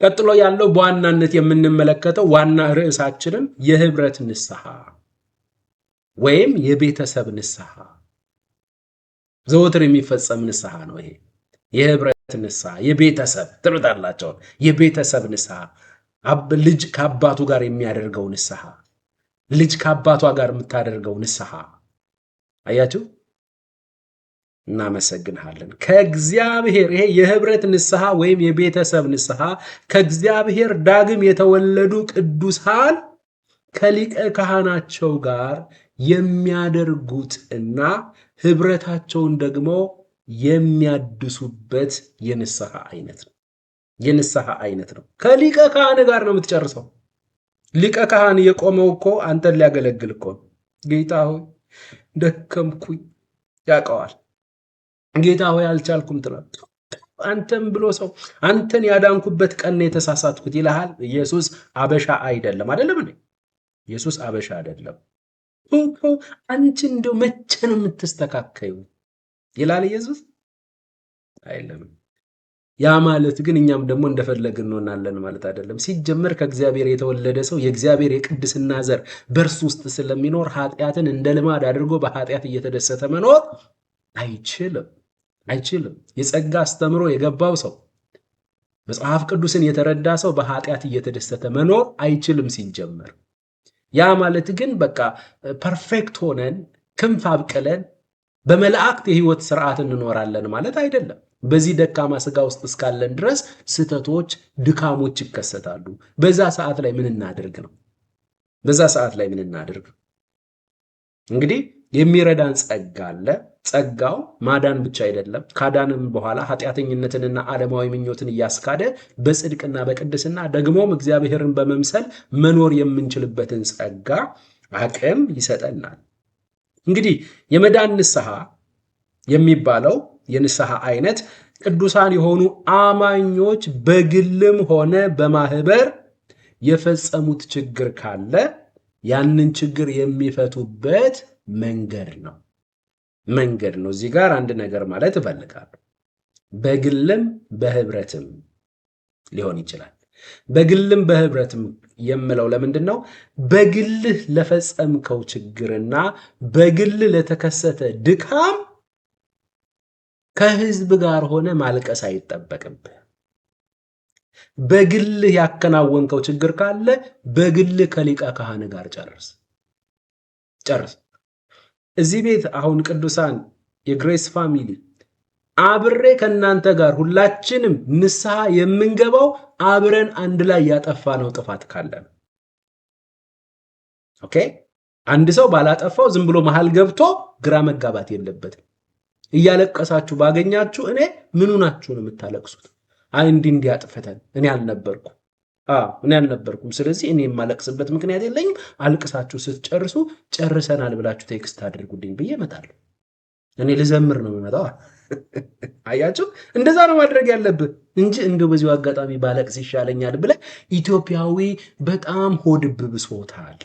ቀጥሎ ያለው በዋናነት የምንመለከተው ዋና ርዕሳችንም የህብረት ንስሐ ወይም የቤተሰብ ንስሐ፣ ዘወትር የሚፈጸም ንስሐ ነው ይሄ የህብረት ንስሐ። የቤተሰብ ትርታላቸው የቤተሰብ ንስሐ፣ ልጅ ከአባቱ ጋር የሚያደርገው ንስሐ፣ ልጅ ከአባቷ ጋር የምታደርገው ንስሐ። አያችሁ? እናመሰግንሃለን። ከእግዚአብሔር ይሄ የህብረት ንስሐ ወይም የቤተሰብ ንስሐ ከእግዚአብሔር ዳግም የተወለዱ ቅዱሳን ከሊቀ ካህናቸው ጋር የሚያደርጉት እና ህብረታቸውን ደግሞ የሚያድሱበት የንስሐ አይነት ነው። የንስሐ አይነት ነው። ከሊቀ ካህን ጋር ነው የምትጨርሰው። ሊቀ ካህን የቆመው እኮ አንተን ሊያገለግል እኮ ነው። ጌታ ሆይ ደከምኩኝ፣ ያውቀዋል። ጌታ ሆይ አልቻልኩም ትላለህ። አንተም ብሎ ሰው አንተን ያዳንኩበት ቀን የተሳሳትኩት ይልሃል። ኢየሱስ አበሻ አይደለም። አይደለም እንዴ? ኢየሱስ አበሻ አይደለም። አንቺ እንደው መቼ ነው የምትስተካከዩ ይላል ኢየሱስ አይደለም። ያ ማለት ግን እኛም ደግሞ እንደፈለግን እንሆናለን ማለት አይደለም። ሲጀመር ከእግዚአብሔር የተወለደ ሰው የእግዚአብሔር የቅድስና ዘር በእርሱ ውስጥ ስለሚኖር ኃጢአትን እንደ ልማድ አድርጎ በኃጢአት እየተደሰተ መኖር አይችልም። የጸጋ አስተምሮ የገባው ሰው፣ መጽሐፍ ቅዱስን የተረዳ ሰው በኃጢአት እየተደሰተ መኖር አይችልም ሲጀመር። ያ ማለት ግን በቃ ፐርፌክት ሆነን ክንፍ አብቅለን በመላእክት የህይወት ስርዓት እንኖራለን ማለት አይደለም። በዚህ ደካማ ስጋ ውስጥ እስካለን ድረስ ስህተቶች፣ ድካሞች ይከሰታሉ። በዛ ሰዓት ላይ ምን እናድርግ ነው? እንግዲህ የሚረዳን ጸጋ አለ። ጸጋው ማዳን ብቻ አይደለም። ካዳንም በኋላ ኃጢአተኝነትንና ዓለማዊ ምኞትን እያስካደ በጽድቅና በቅድስና ደግሞም እግዚአብሔርን በመምሰል መኖር የምንችልበትን ጸጋ አቅም ይሰጠናል። እንግዲህ የመዳን ንስሐ የሚባለው የንስሐ አይነት ቅዱሳን የሆኑ አማኞች በግልም ሆነ በማህበር የፈጸሙት ችግር ካለ ያንን ችግር የሚፈቱበት መንገድ ነው። እዚህ ጋር አንድ ነገር ማለት እፈልጋለሁ። በግልም በህብረትም ሊሆን ይችላል። በግልም በህብረትም የምለው ለምንድን ነው? በግልህ ለፈጸምከው ችግርና በግልህ ለተከሰተ ድካም ከህዝብ ጋር ሆነ ማልቀስ አይጠበቅብህ። በግልህ ያከናወንከው ችግር ካለ በግልህ ከሊቀ ካህን ጋር ጨርስ። እዚህ ቤት አሁን ቅዱሳን የግሬስ ፋሚሊ አብሬ ከእናንተ ጋር ሁላችንም ንስሐ የምንገባው አብረን አንድ ላይ ያጠፋነው ጥፋት ካለ ነው። ኦኬ፣ አንድ ሰው ባላጠፋው ዝም ብሎ መሃል ገብቶ ግራ መጋባት የለበትም። እያለቀሳችሁ ባገኛችሁ እኔ ምኑ ናችሁ ነው የምታለቅሱት? አይ እንዲህ አጥፈተን እኔ አልነበርኩም፣ ስለዚህ እኔ የማለቅስበት ምክንያት የለኝም። አልቅሳችሁ ስትጨርሱ ጨርሰናል ብላችሁ ቴክስት አድርጉልኝ ብዬ እመጣለሁ። እኔ ልዘምር ነው የምመጣው። አያችሁ፣ እንደዛ ነው ማድረግ ያለብህ እንጂ እንደው በዚሁ አጋጣሚ ባለቅስ ይሻለኛል ብለህ ኢትዮጵያዊ በጣም ሆድ ብሶታል።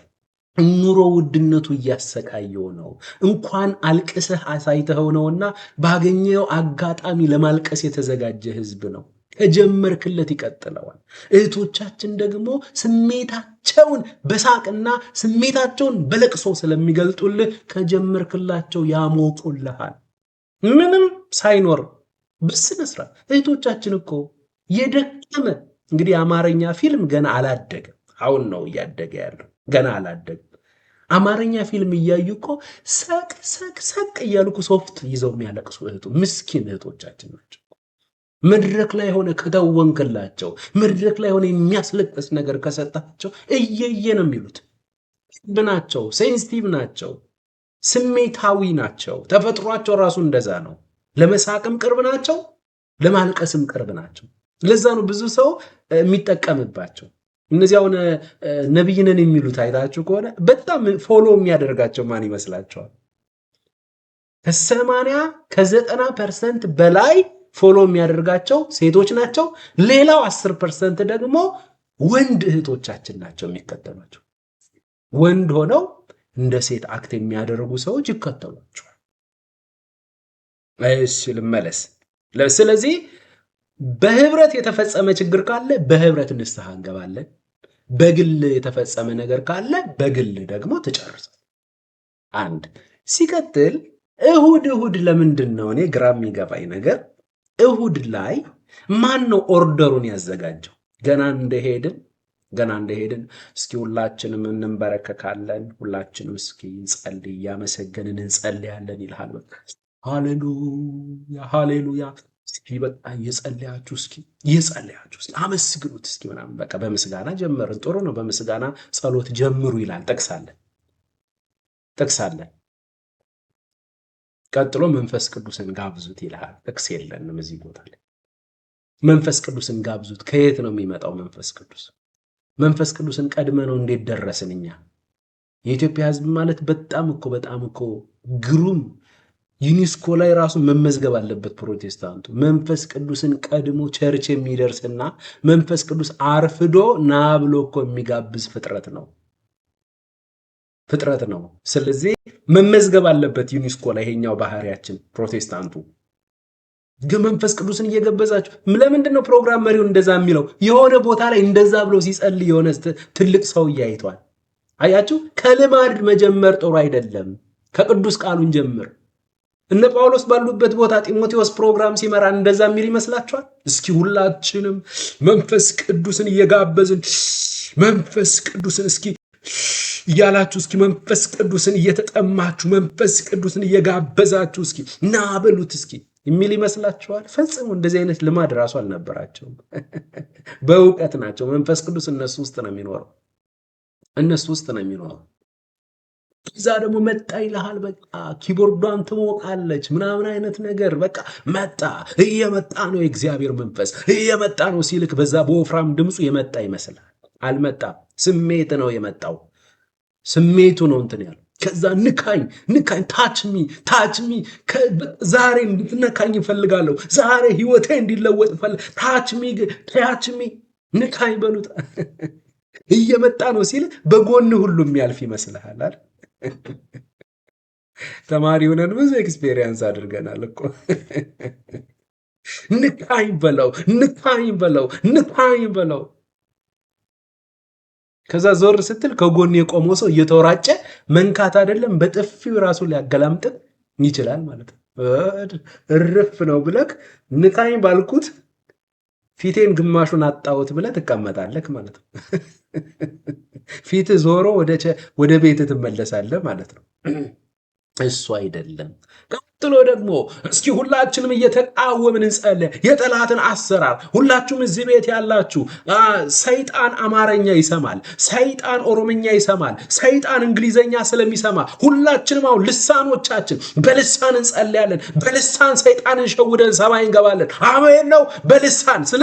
ኑሮ ውድነቱ እያሰቃየው ነው። እንኳን አልቅሰህ አሳይተኸው ነውና ባገኘው አጋጣሚ ለማልቀስ የተዘጋጀ ህዝብ ነው። ከጀመርክለት ይቀጥለዋል። እህቶቻችን ደግሞ ስሜታቸውን በሳቅና ስሜታቸውን በለቅሶ ስለሚገልጡልህ ከጀመርክላቸው ያሞቁልሃል። ምንም ሳይኖር በስነ ስርዓት እህቶቻችን እኮ የደከመ እንግዲህ አማርኛ ፊልም ገና አላደገም። አሁን ነው እያደገ ያለው። ገና አላደገም። አማርኛ ፊልም እያዩ እኮ ሰቅ ሰቅ ሰቅ እያሉ ሶፍት ይዘው የሚያለቅሱ ምስኪን እህቶቻችን ናቸው። መድረክ ላይ ሆነ ከተወንክላቸው፣ መድረክ ላይ ሆነ የሚያስለቅስ ነገር ከሰጣቸው እየየ ነው የሚሉት። ናቸው፣ ሴንሲቲቭ ናቸው፣ ስሜታዊ ናቸው። ተፈጥሯቸው ራሱ እንደዛ ነው። ለመሳቅም ቅርብ ናቸው፣ ለማልቀስም ቅርብ ናቸው። ለዛ ነው ብዙ ሰው የሚጠቀምባቸው። እነዚህ አሁን ነብይ ነን የሚሉት አይታችሁ ከሆነ በጣም ፎሎ የሚያደርጋቸው ማን ይመስላችኋል? ከ80-90% በላይ ፎሎ የሚያደርጋቸው ሴቶች ናቸው። ሌላው 10% ደግሞ ወንድ እህቶቻችን ናቸው የሚከተሏቸው። ወንድ ሆነው እንደ ሴት አክት የሚያደርጉ ሰዎች ይከተሏቸዋል። እሺ ልመለስ። ስለዚህ በህብረት የተፈጸመ ችግር ካለ በህብረት ንስሐ እንገባለን። በግል የተፈጸመ ነገር ካለ በግል ደግሞ ትጨርሳል። አንድ ሲቀጥል እሁድ ለምንድን ነው እኔ ግራ የሚገባኝ ነገር እሁድ ላይ ማን ነው ኦርደሩን ያዘጋጀው? ገና እንደሄድን እስኪ ሁላችንም እንበረከካለን፣ ሁላችንም እስኪ እንጸልይ፣ እያመሰገንን እንጸልያለን ይልሃል። በቃ ሃሌሉያ ሃሌሉያ እስኪ በቃ እየጸለያችሁ እስኪ አመስግኑት እስኪ ምናምን በቃ በምስጋና ጀመርን። ጥሩ ነው። በምስጋና ጸሎት ጀምሩ ይላል። ጥቅሳለን። ቀጥሎ መንፈስ ቅዱስን ጋብዙት ይልሃል። ጥቅስ የለንም እዚህ ቦታ ላይ። መንፈስ ቅዱስን ጋብዙት። ከየት ነው የሚመጣው መንፈስ ቅዱስ? መንፈስ ቅዱስን ቀድመ ነው እንዴት ደረስን እኛ? የኢትዮጵያ ሕዝብ ማለት በጣም እኮ ግሩም ዩኒስኮ ላይ ራሱ መመዝገብ አለበት። ፕሮቴስታንቱ መንፈስ ቅዱስን ቀድሞ ቸርች የሚደርስና መንፈስ ቅዱስ አርፍዶ ና ብሎ እኮ የሚጋብዝ ፍጥረት ነው። ስለዚህ መመዝገብ አለበት ዩኒስኮ ላይ ይሄኛው ባህሪያችን። ፕሮቴስታንቱ ግን መንፈስ ቅዱስን እየገበዛችሁ ለምንድን ነው ፕሮግራም መሪውን እንደዛ የሚለው? የሆነ ቦታ ላይ እንደዛ ብሎ ሲጸልይ የሆነ ትልቅ ሰው እያይቷል። አያችሁ፣ ከልማድ መጀመር ጥሩ አይደለም። ከቅዱስ ቃሉን ጀምር። እነ ጳውሎስ ባሉበት ቦታ ጢሞቴዎስ ፕሮግራም ሲመራ እንደዛ የሚል ይመስላችኋል? እስኪ ሁላችንም መንፈስ ቅዱስን እየጋበዝን መንፈስ ቅዱስን እስኪ እያላችሁ እስኪ መንፈስ ቅዱስን እየተጠማችሁ መንፈስ ቅዱስን እየጋበዛችሁ እስኪ ና በሉት እስኪ የሚል ይመስላችኋል? ፈጽሞ እንደዚህ አይነት ልማድ ራሱ አልነበራቸውም። በእውቀት ናቸው። መንፈስ ቅዱስ እነሱ ውስጥ ነው የሚኖረው። እዛ ደግሞ መጣ ይልሃል። በቃ ኪቦርዷን ትሞቃለች ምናምን አይነት ነገር በቃ እየመጣ ነው የእግዚአብሔር መንፈስ እየመጣ ነው ሲልክ በዛ በወፍራም ድምፁ የመጣ ይመስላል። አልመጣም። ስሜት ነው የመጣው። ስሜቱ ነው እንትን ያለው። ከዛ ንካኝ ታችሚ ዛሬ እንድትነካኝ እፈልጋለሁ። ዛሬ ህይወቴ እንዲለወጥ ታችሚ ንካኝ በሉት። እየመጣ ነው ሲል በጎን ሁሉ የሚያልፍ ይመስልሃል አይደል? ተማሪ ሆነን ብዙ ኤክስፔሪየንስ አድርገናል እኮ። ንካኝ በለው። ከዛ ዞር ስትል ከጎን የቆመው ሰው እየተወራጨ መንካት አይደለም በጥፊው ራሱ ሊያገላምጥ ይችላል ማለት ነው። እርፍ ነው ብለክ ንካኝ ባልኩት ፊቴን ግማሹን አጣሁት ብለህ ትቀመጣለህ ማለት ነው። ፊት ዞሮ ወደ ቤት ትመለሳለህ ማለት ነው። እሱ አይደለም። ቀጥሎ ደግሞ እስኪ ሁላችንም እየተቃወምን እንጸልይ። የጠላትን አሰራር ሁላችሁም እዚህ ቤት ያላችሁ ሰይጣን አማርኛ ይሰማል፣ ሰይጣን ኦሮምኛ ይሰማል፣ ሰይጣን እንግሊዘኛ ስለሚሰማ ሁላችንም አሁን ልሳኖቻችን በልሳን እንጸልያለን። በልሳን ሰይጣንን ሸውደን ሰማይ እንገባለን። አሜን ነው።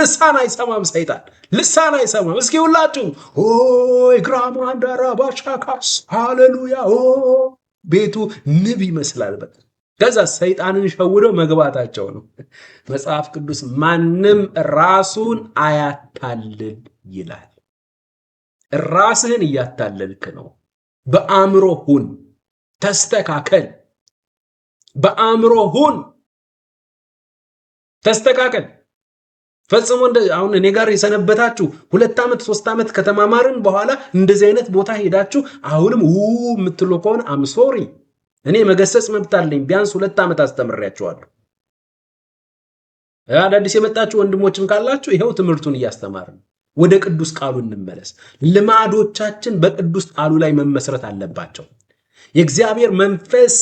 ልሳን አይሰማም ሰይጣን፣ ልሳን አይሰማም። እስኪ ሁላችሁም ኦይ ግራማንዳራ ባሻካስ ሃሌሉያ ቤቱ ንብ ይመስላል። በቃ ከዛ ሰይጣንን ሸውደው መግባታቸው ነው። መጽሐፍ ቅዱስ ማንም ራሱን አያታልል ይላል። ራስህን እያታለልክ ነው። በአእምሮ ሁን፣ ተስተካከል። በአእምሮ ሁን፣ ተስተካከል። ፈጽሞ አሁን እኔ ጋር የሰነበታችሁ 2 ዓመት 3 ዓመት ከተማማርን በኋላ እንደዚህ አይነት ቦታ ሄዳችሁ አሁንም የምትሉ ከሆነ አም ሶሪ። እኔ መገሰጽ መብት አለኝ። ቢያንስ 2 ዓመት አስተምሬያችኋለሁ። አዳዲስ የመጣችሁ ወንድሞችም ካላችሁ ይሄው ትምህርቱን እያስተማርን ወደ ቅዱስ ቃሉ እንመለስ። ልማዶቻችን በቅዱስ ቃሉ ላይ መመስረት አለባቸው። የእግዚአብሔር መንፈስ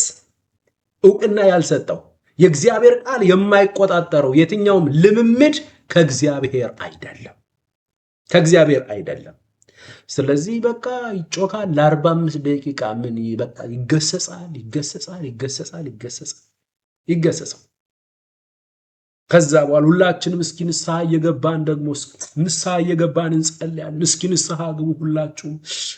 እውቅና ያልሰጠው የእግዚአብሔር ቃል የማይቆጣጠረው የትኛውም ልምምድ ከእግዚአብሔር አይደለም፣ ከእግዚአብሔር አይደለም። ስለዚህ በቃ ይጮካል ለ45 ደቂቃ ምን በቃ ይገሰጻል። ከዛ በኋላ ሁላችንም እስኪ ንስሐ እየገባን ደግሞ ንስሐ እየገባን እንጸልያለን። እስኪ ንስሐ ግቡ ሁላችሁ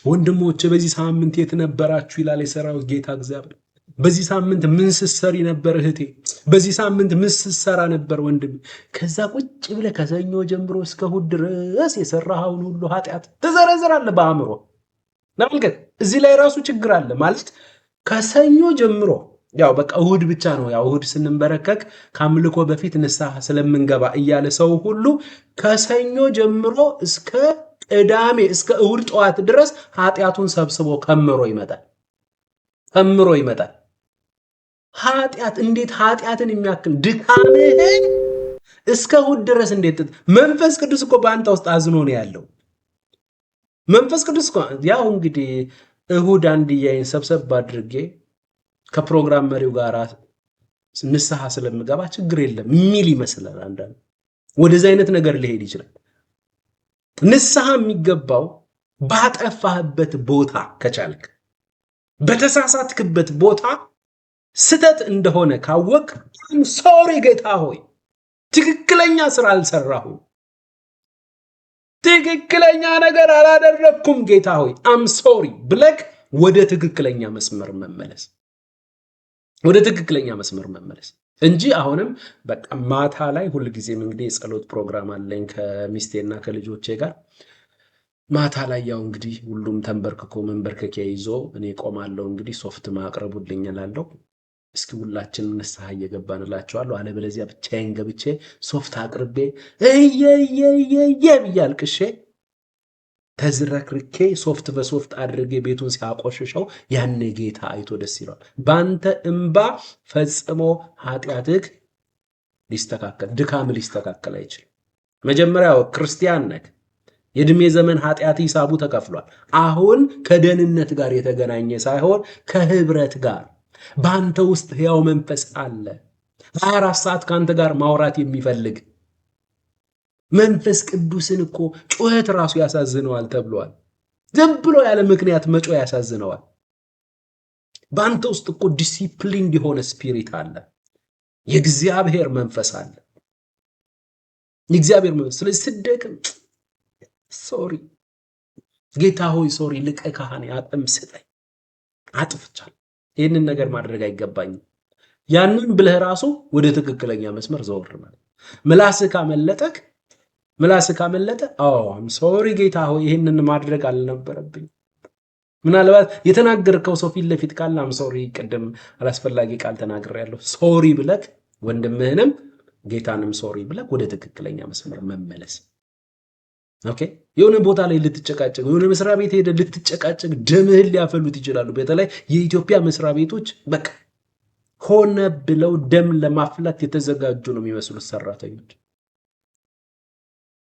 ወንድሞቼ፣ በዚህ ሳምንት የት ነበራችሁ ይላል የሰራዊት ጌታ እግዚአብሔር። በዚህ ሳምንት ምን ስትሰሪ ነበር እህቴ? በዚህ ሳምንት ምን ስትሰራ ነበር ወንድም? ከዛ ቁጭ ብለህ ከሰኞ ጀምሮ እስከ እሑድ ድረስ የሰራኸውን ሁሉ ኃጢአት ትዘረዝራለህ በአእምሮ። ተመልከት፣ እዚህ ላይ ራሱ ችግር አለ ማለት ከሰኞ ጀምሮ ያው በቃ እሑድ ብቻ ነው። ያው እሑድ ስንንበረከክ ከአምልኮ በፊት ንስሐ ስለምንገባ እያለ ሰው ሁሉ ከሰኞ ጀምሮ እስከ ቅዳሜ እስከ እሑድ ጠዋት ድረስ ኃጢአቱን ሰብስቦ ከምሮ ይመጣል። ኃጢአት እንዴት ኃጢአትን የሚያክል ድካምህን እስከ እሑድ ድረስ እንዴት መንፈስ ቅዱስ እኮ በአንተ ውስጥ አዝኖ ነው ያለው። መንፈስ ቅዱስ እኮ ያው እንግዲህ እሑድ አንድያዬን ሰብሰብ አድርጌ ከፕሮግራም መሪው ጋር ንስሐ ስለምገባ ችግር የለም የሚል ይመስላል። አንዳንድ ወደዚህ አይነት ነገር ሊሄድ ይችላል። ንስሐ የሚገባው ባጠፋህበት ቦታ ከቻልክ፣ በተሳሳትክበት ቦታ ስተት እንደሆነ ካወቅ ሶሪ ጌታ ሆይ ትክክለኛ ስራ አልሰራሁም፣ ትክክለኛ ነገር አላደረኩም ጌታ ሆይ አም ሶሪ ብለክ ወደ ትክክለኛ መስመር መመለስ እንጂ አሁንም በቃ ማታ ላይ ሁልጊዜም እንግዲህ የጸሎት ፕሮግራም አለኝ ከሚስቴና ከልጆቼ ጋር። ማታ ላይ ያው እንግዲህ ሁሉም ተንበርክኮ መንበርከኪያ ይዞ እኔ ቆማለሁ። እንግዲህ ሶፍት ማቅረቡልኝ እላለሁ። እስኪ ሁላችንም ንስሐ እየገባን እላቸዋለሁ። አለበለዚያ ብቻዬን ገብቼ ሶፍት አቅርቤ እየየየየ ብዬ አልቅሼ ተዝረክርኬ ሶፍት በሶፍት አድርጌ ቤቱን ሲያቆሽሸው ያኔ ጌታ አይቶ ደስ ይለዋል። በአንተ እንባ ፈጽሞ ኃጢአትህ ድካም ሊስተካከል አይችልም። መጀመሪያው ክርስቲያን ነህ፣ የዕድሜ ዘመን ኃጢአት ሂሳቡ ተከፍሏል። አሁን ከደህንነት ጋር የተገናኘ ሳይሆን ከህብረት ጋር በአንተ ውስጥ ሕያው መንፈስ አለ። 24 ሰዓት ከአንተ ጋር ማውራት የሚፈልግ መንፈስ ቅዱስን እኮ ጩኸት ራሱ ያሳዝነዋል ተብሏል። ዝም ብሎ ያለ ምክንያት መጮህ ያሳዝነዋል። በአንተ ውስጥ እኮ ዲሲፕሊን የሆነ ስፒሪት አለ፣ የእግዚአብሔር መንፈስ አለ። የእግዚአብሔር መንፈስ ስለዚህ ስደክም ሶሪ ጌታ ሆይ ሶሪ ልቀ ካህኔ አቅም ስጠኝ፣ አጥፍቻለሁ፣ ይህንን ነገር ማድረግ አይገባኝም። ያንን ብለህ ራሱ ወደ ትክክለኛ መስመር ዘወር ማለት ምላስህ ካመለጠ አም ሶሪ ጌታ ሆይ ይህንን ማድረግ አልነበረብኝ። ምናልባት የተናገርከው ሰው ፊት ለፊት ካለ አም ሶሪ፣ ቅድም አላስፈላጊ ቃል ተናግሬያለሁ፣ ሶሪ ብለህ ወንድምህንም ጌታንም ሶሪ ብለህ ወደ ትክክለኛ መስመር መመለስ። ኦኬ። የሆነ ቦታ ላይ ልትጨቃጨቅ፣ የሆነ መስሪያ ቤት ሄደህ ልትጨቃጨቅ፣ ደምህን ሊያፈሉት ይችላሉ። በተለይ የኢትዮጵያ መስሪያ ቤቶች በቃ ሆነ ብለው ደም ለማፍላት የተዘጋጁ ነው የሚመስሉት ሰራተኞች።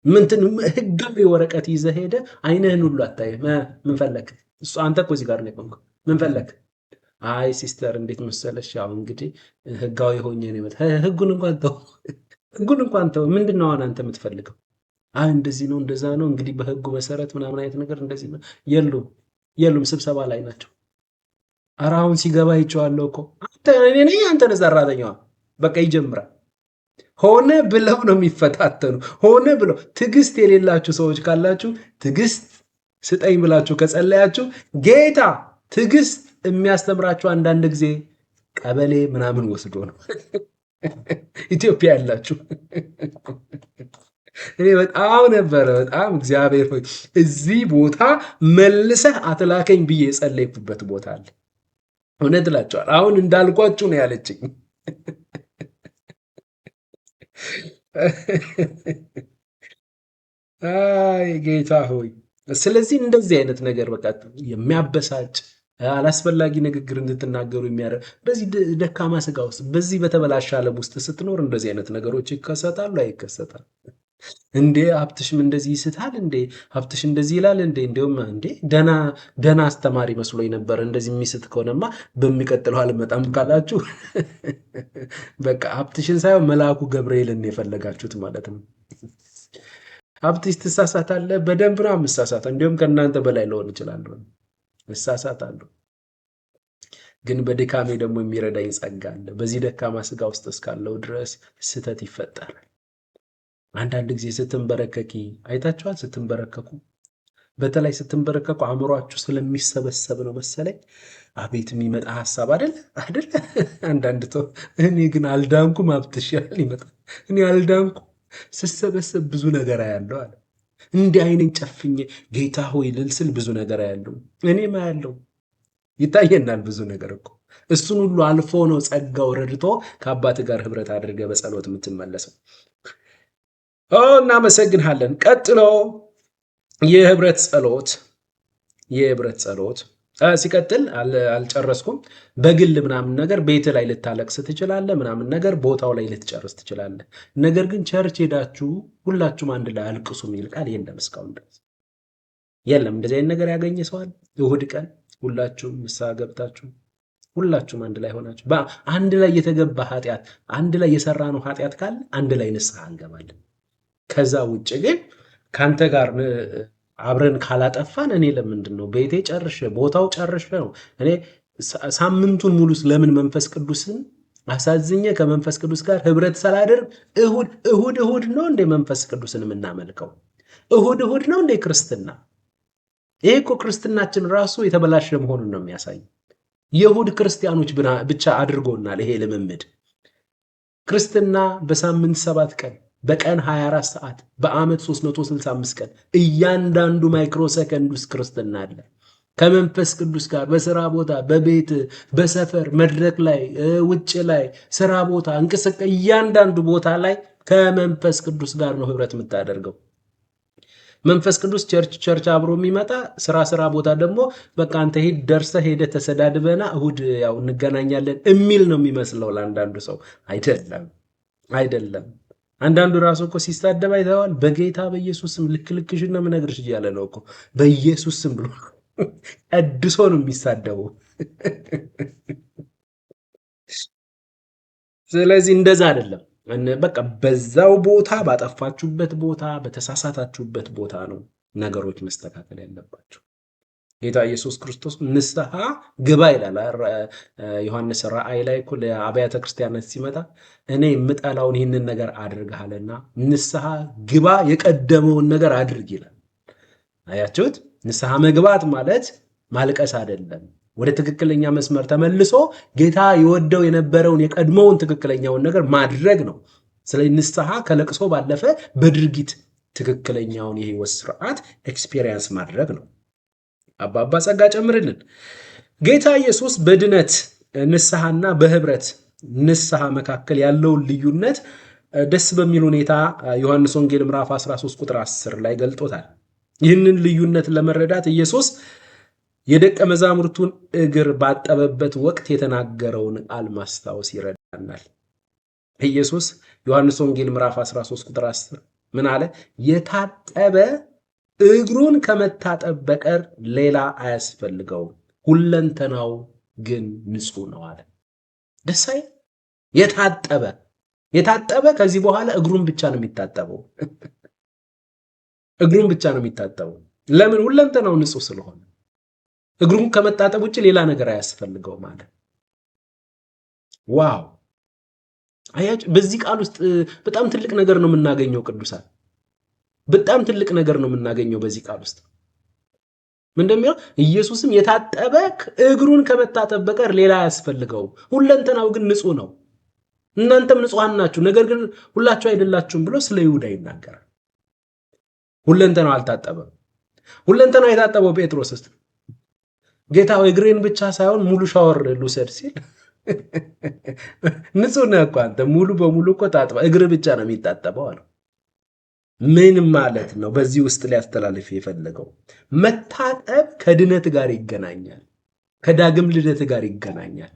ምንትን ህጋዊ ወረቀት ይዘህ ሄደህ አይንህን ሁሉ አታይም። ምን ፈለክ? እሱ አንተ እኮ እዚህ ጋር ነው የቆምከው። ምን ፈለክ? አይ ሲስተር እንዴት መሰለሽ፣ ያው እንግዲህ ህጋዊ ሆኜ ነው የመጣ። ህጉን እንኳን ተው። ምንድነው አሁን አንተ የምትፈልገው? አይ እንደዚህ ነው እንደዛ ነው እንግዲህ በህጉ መሰረት ምናምን አይነት ነገር እንደዚህ ነው። የሉም ስብሰባ ላይ ናቸው። ኧረ አሁን ሲገባ ይቸዋለሁ እኮ አንተ ሰራተኛዋ በቃ ይጀምራል። ሆነ ብለው ነው የሚፈታተኑ። ሆነ ብለው ትዕግስት የሌላችሁ ሰዎች ካላችሁ ትዕግስት ስጠኝ ብላችሁ ከጸለያችሁ ጌታ ትዕግስት የሚያስተምራችሁ አንዳንድ ጊዜ ቀበሌ ምናምን ወስዶ ነው። ኢትዮጵያ ያላችሁ እኔ በጣም እግዚአብሔር ሆይ እዚህ ቦታ መልሰህ አትላከኝ ብዬ የጸለይኩበት ቦታ አለ። እውነት እላቸዋለሁ። አሁን እንዳልኳችሁ ነው ያለችኝ። አይ ጌታ ሆይ። ስለዚህ እንደዚህ አይነት ነገር በቃ የሚያበሳጭ አላስፈላጊ ንግግር እንድትናገሩ የሚያደርግ በዚህ ደካማ ስጋ ውስጥ በዚህ በተበላሸ ዓለም ውስጥ ስትኖር እንደዚህ አይነት ነገሮች ይከሰታሉ። አይከሰታል እንዴ? ሀብትሽም እንደዚህ ይስታል እንዴ? ሀብትሽ እንደዚህ ይላል እንዴ? እንዲሁም እንዴ ደና አስተማሪ መስሎኝ ነበር። እንደዚህ የሚስት ከሆነማ በሚቀጥለው አልመጣም ካላችሁ በቃ ሀብትሽን ሳይሆን መልአኩ ገብርኤልን የፈለጋችሁት ማለት ነው። ሀብትሽ ትሳሳታለህ። በደንብ ነው የምሳሳት። እንዲሁም ከእናንተ በላይ ልሆን እችላለሁ፣ እሳሳታለሁ። ግን በድካሜ ደግሞ የሚረዳኝ ጸጋ አለ። በዚህ ደካማ ስጋ ውስጥ እስካለው ድረስ ስህተት ይፈጠራል። አንዳንድ ጊዜ ስትንበረከኪ አይታችኋል። ስትንበረከኩ በተለይ ስትንበረከኩ አእምሯችሁ ስለሚሰበሰብ ነው መሰለኝ አቤት የሚመጣ ሀሳብ አይደለ። አንዳንድ ሰው እኔ ግን አልዳንኩም ሀብትሽ ያል ይመጣል። እኔ አልዳንኩ ስሰበሰብ ብዙ ነገር ያለው አለ። እንዲህ አይኔን ጨፍኜ ጌታ ሆይ ልል ስል ብዙ ነገር ያለው እኔማ ያለው ይታየናል። ብዙ ነገር እኮ እሱን ሁሉ አልፎ ነው ጸጋው ረድቶ ከአባት ጋር ህብረት አድርገ በጸሎት የምትመለሰው። እናመሰግንሃለን። ቀጥሎ የህብረት ጸሎት ሲቀጥል አልጨረስኩም። በግል ምናምን ነገር ቤት ላይ ልታለቅስ ትችላለህ፣ ምናምን ነገር ቦታው ላይ ልትጨርስ ትችላለህ። ነገር ግን ቸርች ሄዳችሁ ሁላችሁም አንድ ላይ አልቅሱ የሚል ቃል የለም እስካሁን ድረስ የለም። እንደዚህ አይነት ነገር ያገኘ ሰዋል? እሁድ ቀን ሁላችሁም ንስሐ ገብታችሁ ሁላችሁም አንድ ላይ ሆናችሁ አንድ ላይ የተገባ ኃጢአት አንድ ላይ የሰራነው ኃጢአት ካለ አንድ ላይ ንስሐ እንገባለን። ከዛ ውጭ ግን ከአንተ ጋር አብረን ካላጠፋን እኔ ለምንድን ነው ቤቴ ጨርሼ ቦታው ጨርሼ ነው እኔ ሳምንቱን ሙሉ ለምን መንፈስ ቅዱስን አሳዝኜ ከመንፈስ ቅዱስ ጋር ህብረት ሳላደርግ እሁድ ነው እንደ መንፈስ ቅዱስን የምናመልከው? እሁድ ነው እንደ ክርስትና? ይሄ እኮ ክርስትናችን ራሱ የተበላሸ መሆኑን ነው የሚያሳይ። የእሁድ ክርስቲያኖች ብቻ አድርጎናል ይሄ ልምምድ። ክርስትና በሳምንት 7 ቀን በቀን 24 ሰዓት በአመት 365 ቀን እያንዳንዱ ማይክሮ ሰከንድ ውስጥ ክርስትና አለ። ከመንፈስ ቅዱስ ጋር በስራ ቦታ፣ በቤት፣ በሰፈር፣ መድረክ ላይ፣ ውጭ ላይ፣ ስራ ቦታ፣ እንቅስቃሴ እያንዳንዱ ቦታ ላይ ከመንፈስ ቅዱስ ጋር ነው ህብረት የምታደርገው። መንፈስ ቅዱስ ቸርች አብሮ የሚመጣ ስራ ቦታ ደግሞ በቃ አንተ ሄደ ተሰዳድበና እሁድ ያው እንገናኛለን የሚል ነው የሚመስለው ለአንዳንዱ ሰው። አይደለም። አንዳንዱ ራሱ እኮ ሲሳደብ አይተዋል። በጌታ በኢየሱስ ስም ልክሽን ነው የምነግርሽ እያለ ነው እኮ በኢየሱስ ስም ብሎ ቀድሶ ነው የሚሳደበው። ስለዚህ እንደዛ አይደለም። በቃ በዛው ቦታ ባጠፋችሁበት ቦታ በተሳሳታችሁበት ቦታ ነው ነገሮች መስተካከል ያለባቸው። ጌታ ኢየሱስ ክርስቶስ ንስሐ ግባ ይላል። ዮሐንስ ራእይ ላይ እኮ ለአብያተ ክርስቲያናት ሲመጣ እኔ የምጠላውን ይህንን ነገር አድርግሃልና ንስሐ ግባ፣ የቀደመውን ነገር አድርግ ይላል። አያችሁት? ንስሐ መግባት ማለት ማልቀስ አይደለም። ወደ ትክክለኛ መስመር ተመልሶ ጌታ የወደው የነበረውን የቀድሞውን ትክክለኛውን ነገር ማድረግ ነው። ስለዚህ ንስሐ ከለቅሶ ባለፈ በድርጊት ትክክለኛውን የህይወት ስርዓት ኤክስፔሪየንስ ማድረግ ነው። አባባ ጸጋ ጨምርልን። ጌታ ኢየሱስ በድነት ንስሐና በህብረት ንስሐ መካከል ያለውን ልዩነት ደስ በሚል ሁኔታ ዮሐንስ ወንጌል ምዕራፍ 13 ቁጥር 10 ላይ ገልጦታል። ይህንን ልዩነት ለመረዳት ኢየሱስ የደቀ መዛሙርቱን እግር ባጠበበት ወቅት የተናገረውን ቃል ማስታወስ ይረዳናል። ኢየሱስ ዮሐንስ ወንጌል ምዕራፍ 13 ቁጥር 10 ምን አለ? የታጠበ እግሩን ከመታጠብ በቀር ሌላ አያስፈልገውም፣ ሁለንተናው ግን ንጹህ ነው አለ። ደሳይ የታጠበ ከዚህ በኋላ እግሩን ብቻ ነው የሚታጠበው። እግሩን ብቻ ነው የሚታጠበው። ለምን? ሁለንተናው ንጹህ ስለሆነ። እግሩን ከመታጠብ ውጭ ሌላ ነገር አያስፈልገውም አለ። ዋው! አያችሁ፣ በዚህ ቃል ውስጥ በጣም ትልቅ ነገር ነው የምናገኘው ቅዱሳን። በጣም ትልቅ ነገር ነው የምናገኘው በዚህ ቃል ውስጥ። ምንድነው? ኢየሱስም የታጠበ እግሩን ከመታጠብ በቀር ሌላ አያስፈልገውም፣ ሁለንተናው ግን ንጹህ ነው። እናንተም ንጹሃን ናችሁ፣ ነገር ግን ሁላችሁ አይደላችሁም ብሎ ስለ ይሁዳ ይናገራል። ሁለንተናው አልታጠበም። ሁለንተናው የታጠበው ጴጥሮስስ ጌታ እግሬን ብቻ ሳይሆን ሙሉ ሻወር ልውሰድ ሲል ንጹህ ነህ እኮ አንተ ሙሉ በሙሉ እኮ ታጥባ እግር ብቻ ነው የሚታጠበው አለው። ምን ማለት ነው? በዚህ ውስጥ ሊያስተላልፍ የፈለገው መታጠብ ከድነት ጋር ይገናኛል፣ ከዳግም ልደት ጋር ይገናኛል።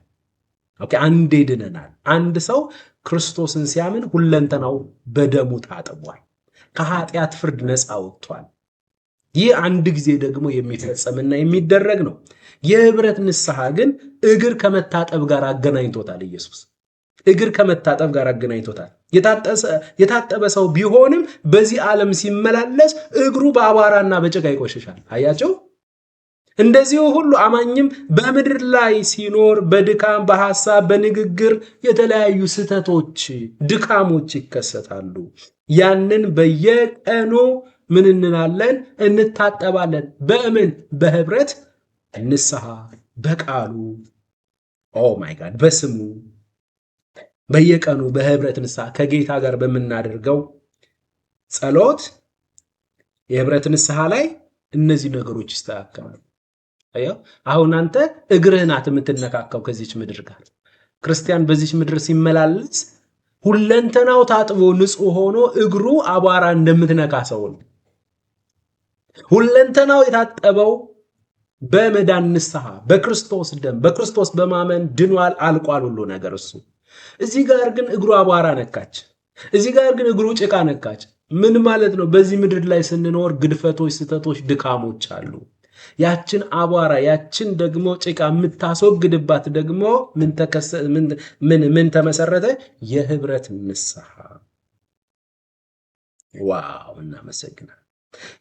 ኦኬ፣ አንዴ ድነናል። አንድ ሰው ክርስቶስን ሲያምን ሁለንተናው በደሙ ታጥቧል፣ ከኃጢአት ፍርድ ነፃ ወጥቷል። ይህ አንድ ጊዜ ደግሞ የሚፈጸምና የሚደረግ ነው። የህብረት ንስሐ ግን እግር ከመታጠብ ጋር አገናኝቶታል። ኢየሱስ እግር ከመታጠብ ጋር አገናኝቶታል። የታጠበ ሰው ቢሆንም በዚህ ዓለም ሲመላለስ እግሩ በአቧራና በጭቃ ይቆሽሻል። አያቸው። እንደዚሁ ሁሉ አማኝም በምድር ላይ ሲኖር በድካም በሐሳብ በንግግር የተለያዩ ስህተቶች ድካሞች ይከሰታሉ። ያንን በየቀኑ ምን እንላለን? እንታጠባለን። በምን? በህብረት ንስሐ፣ በቃሉ ኦ ማይ ጋድ፣ በስሙ በየቀኑ በህብረት ንስሐ ከጌታ ጋር በምናደርገው ጸሎት የህብረት ንስሐ ላይ እነዚህ ነገሮች ይስተካከላሉ። አሁን አንተ እግርህ ናት የምትነካከው ከዚች ምድር ጋር። ክርስቲያን በዚች ምድር ሲመላለስ ሁለንተናው ታጥቦ ንጹህ ሆኖ እግሩ አቧራ እንደምትነካ ሰው ነው። ሁለንተናው የታጠበው በመዳን ንስሐ በክርስቶስ ደም በክርስቶስ በማመን ድኗል፣ አልቋል ሁሉ ነገር እሱ። እዚህ ጋር ግን እግሩ አቧራ ነካች። እዚህ ጋር ግን እግሩ ጭቃ ነካች። ምን ማለት ነው? በዚህ ምድር ላይ ስንኖር ግድፈቶች፣ ስህተቶች፣ ድካሞች አሉ። ያችን አቧራ ያችን ደግሞ ጭቃ የምታስወግድባት ደግሞ ምን ተመሰረተ? የህብረት ንስሐ። ዋው! እናመሰግናለን።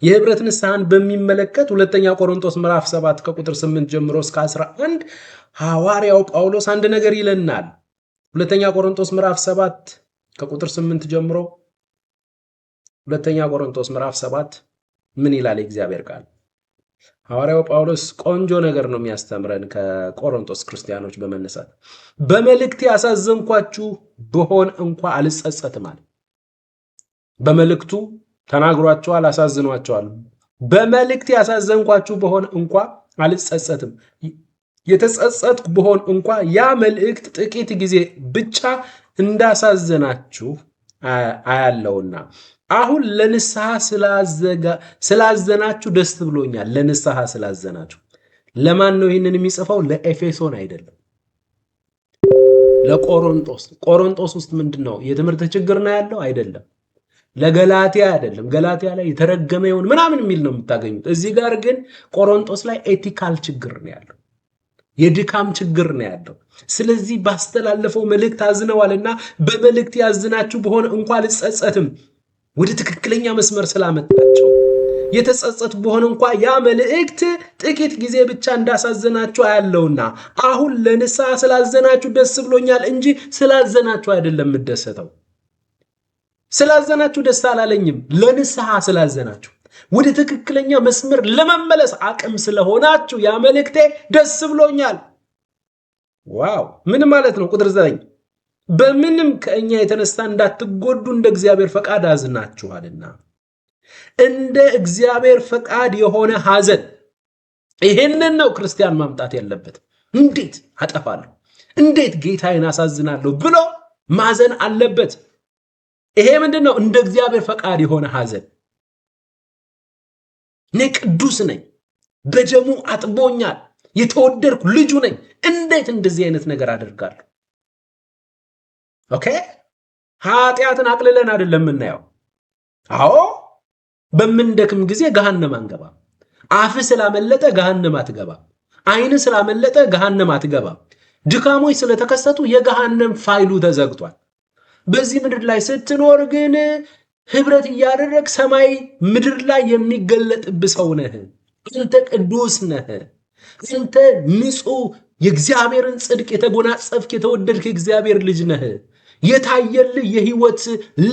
የህብረት ንስሐን በሚመለከት ሁለተኛ ቆሮንቶስ ምዕራፍ 7 ከቁጥር 8 ጀምሮ እስከ 11 ሐዋርያው ጳውሎስ አንድ ነገር ይለናል። ሁለተኛ ቆሮንቶስ ምዕራፍ 7 ከቁጥር 8 ጀምሮ ሁለተኛ ቆሮንቶስ ምዕራፍ 7 ምን ይላል የእግዚአብሔር ቃል? ሐዋርያው ጳውሎስ ቆንጆ ነገር ነው የሚያስተምረን ከቆሮንቶስ ክርስቲያኖች በመነሳት በመልእክቴ ያሳዘንኳችሁ ብሆን እንኳ አልጸጸትም አለ። በመልእክቱ ተናግሯቸዋል፣ አሳዝኗቸዋል። በመልእክቴ ያሳዘንኳችሁ ብሆን እንኳ አልጸጸትም። የተጸጸትኩ ብሆን እንኳ ያ መልእክት ጥቂት ጊዜ ብቻ እንዳሳዘናችሁ አያለውና አሁን ለንስሐ ስላዘናችሁ ደስ ብሎኛል። ለንስሐ ስላዘናችሁ። ለማን ነው ይህንን የሚጽፈው? ለኤፌሶን አይደለም፣ ለቆሮንቶስ። ቆሮንቶስ ውስጥ ምንድነው የትምህርት ችግር ነው ያለው? አይደለም። ለገላትያ አይደለም። ገላትያ ላይ የተረገመ ይሁን ምናምን የሚል ነው የምታገኙት። እዚህ ጋር ግን ቆሮንቶስ ላይ ኤቲካል ችግር ነው ያለው፣ የድካም ችግር ነው ያለው። ስለዚህ ባስተላለፈው መልእክት አዝነዋልና በመልእክት ያዝናችሁ በሆነ እንኳን አልጸጸትም። ወደ ትክክለኛ መስመር ስላመጣቸው የተጸጸቱ በሆነ እንኳን ያ መልእክት ጥቂት ጊዜ ብቻ እንዳሳዘናችሁ አያለውና አሁን ለንስሐ ስላዘናችሁ ደስ ብሎኛል እንጂ ስላዘናችሁ አይደለም የምደሰተው። ስላዘናችሁ ደስ አላለኝም። ለንስሐ ስላዘናችሁ ወደ ትክክለኛ መስመር ለመመለስ አቅም ስለሆናችሁ ያ መልእክቴ ደስ ብሎኛል። ዋው! ምን ማለት ነው? ቁጥር 9 በምንም ከእኛ የተነሳ እንዳትጎዱ እንደ እግዚአብሔር ፈቃድ አዝናችኋልና። እንደ እግዚአብሔር ፈቃድ የሆነ ሐዘን፣ ይሄንን ነው ክርስቲያን ማምጣት ያለበት። እንዴት አጠፋለሁ፣ እንዴት ጌታዬን አሳዝናለሁ ብሎ ማዘን አለበት። ይሄ ምንድነው? እንደ እግዚአብሔር ፈቃድ የሆነ ሐዘን። እኔ ቅዱስ ነኝ፣ በደሙ አጥቦኛል፣ የተወደድኩ ልጁ ነኝ። እንዴት እንደዚህ አይነት ነገር አደርጋለሁ? ኦኬ፣ ኃጢአትን አቅልለን አይደለም የምናየው። አዎ፣ በምንደክም ጊዜ ገሃነም አንገባ። አፍ ስላመለጠ ገሃነም አትገባ። አይን ስላመለጠ ገሃነም አትገባ። ድካሞች ስለተከሰቱ የገሃነም ፋይሉ ተዘግቷል። በዚህ ምድር ላይ ስትኖር ግን ህብረት እያደረግ ሰማይ ምድር ላይ የሚገለጥብህ ሰው ነህ። አንተ ቅዱስ ነህ። አንተ ንጹህ የእግዚአብሔርን ጽድቅ የተጎናጸፍክ የተወደድክ የእግዚአብሔር ልጅ ነህ። የታየልህ የህይወት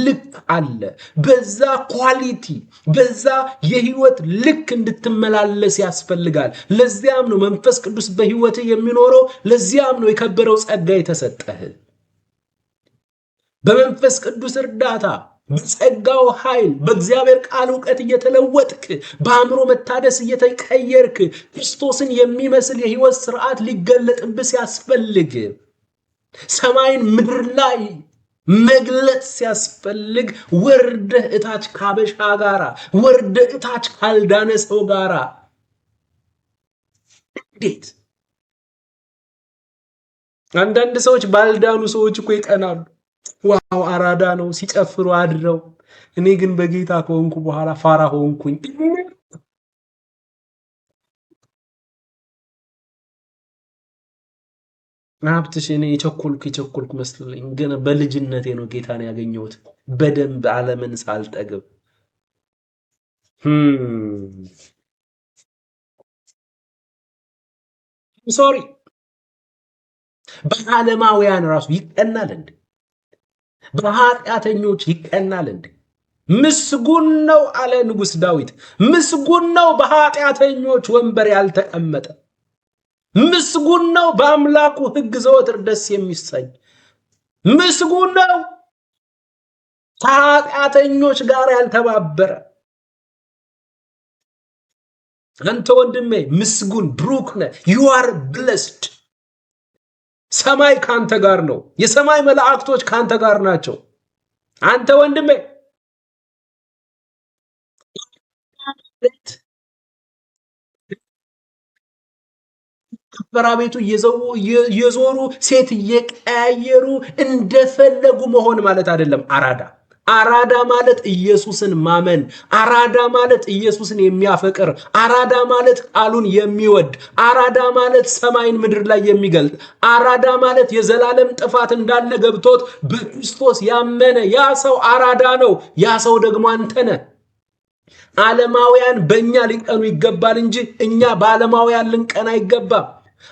ልክ አለ። በዛ ኳሊቲ በዛ የህይወት ልክ እንድትመላለስ ያስፈልጋል። ለዚያም ነው መንፈስ ቅዱስ በህይወት የሚኖረው። ለዚያም ነው የከበረው ጸጋ የተሰጠህ። በመንፈስ ቅዱስ እርዳታ በጸጋው ኃይል በእግዚአብሔር ቃል ዕውቀት እየተለወጥክ በአእምሮ መታደስ እየተቀየርክ ክርስቶስን የሚመስል የሕይወት ስርዓት ሊገለጥብህ ሲያስፈልግ ሰማይን ምድር ላይ መግለጥ ሲያስፈልግ ወርደህ እታች ካበሻ ጋራ ወርደህ እታች ካልዳነ ሰው ጋራ እንዴት! አንዳንድ ሰዎች ባልዳኑ ሰዎች እኮ ይቀናሉ። ዋው አራዳ ነው ሲጨፍሩ አድረው፣ እኔ ግን በጌታ ከሆንኩ በኋላ ፋራ ሆንኩኝ። ሀብትሽ እኔ የቸኮልኩ መስለኝ፣ ግን በልጅነቴ ነው ጌታን ያገኘሁት በደንብ ዓለምን ሳልጠግብ። ሶሪ በዓለማውያን ራሱ ይቀናል እንዴ? በኃጢአተኞች ይቀናል እንዴ? ምስጉን ነው አለ ንጉሥ ዳዊት። ምስጉን ነው በኃጢአተኞች ወንበር ያልተቀመጠ። ምስጉን ነው በአምላኩ ሕግ ዘወትር ደስ የሚሰኝ። ምስጉን ነው ከኃጢአተኞች ጋር ያልተባበረ። አንተ ወንድሜ ምስጉን ብሩክ ነህ። you are blessed። ሰማይ ካንተ ጋር ነው። የሰማይ መላእክቶች ካንተ ጋር ናቸው። አንተ ወንድሜ ከበራ ቤቱ እየዞሩ ሴት እየቀያየሩ እንደፈለጉ መሆን ማለት አይደለም አራዳ። አራዳ ማለት ኢየሱስን ማመን። አራዳ ማለት ኢየሱስን የሚያፈቅር። አራዳ ማለት ቃሉን የሚወድ። አራዳ ማለት ሰማይን ምድር ላይ የሚገልጥ። አራዳ ማለት የዘላለም ጥፋት እንዳለ ገብቶት በክርስቶስ ያመነ ያ ሰው አራዳ ነው። ያ ሰው ደግሞ አንተ ነህ። ዓለማውያን በእኛ ሊቀኑ ይገባል እንጂ እኛ በዓለማውያን ልንቀና አይገባም።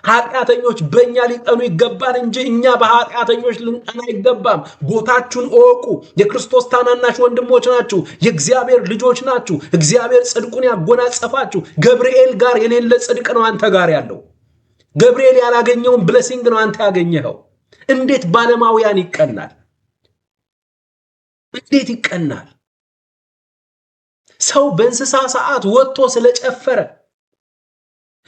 ኃጢአተኞች በእኛ ሊቀኑ ይገባል እንጂ እኛ በኃጢአተኞች ልንቀና አይገባም። ቦታችሁን እወቁ። የክርስቶስ ታናናሽ ወንድሞች ናችሁ። የእግዚአብሔር ልጆች ናችሁ። እግዚአብሔር ጽድቁን ያጎናጸፋችሁ። ገብርኤል ጋር የሌለ ጽድቅ ነው አንተ ጋር ያለው። ገብርኤል ያላገኘውን ብለሲንግ ነው አንተ ያገኘኸው። እንዴት በዓለማውያን ይቀናል? እንዴት ይቀናል? ሰው በእንስሳ ሰዓት ወጥቶ ስለጨፈረ፣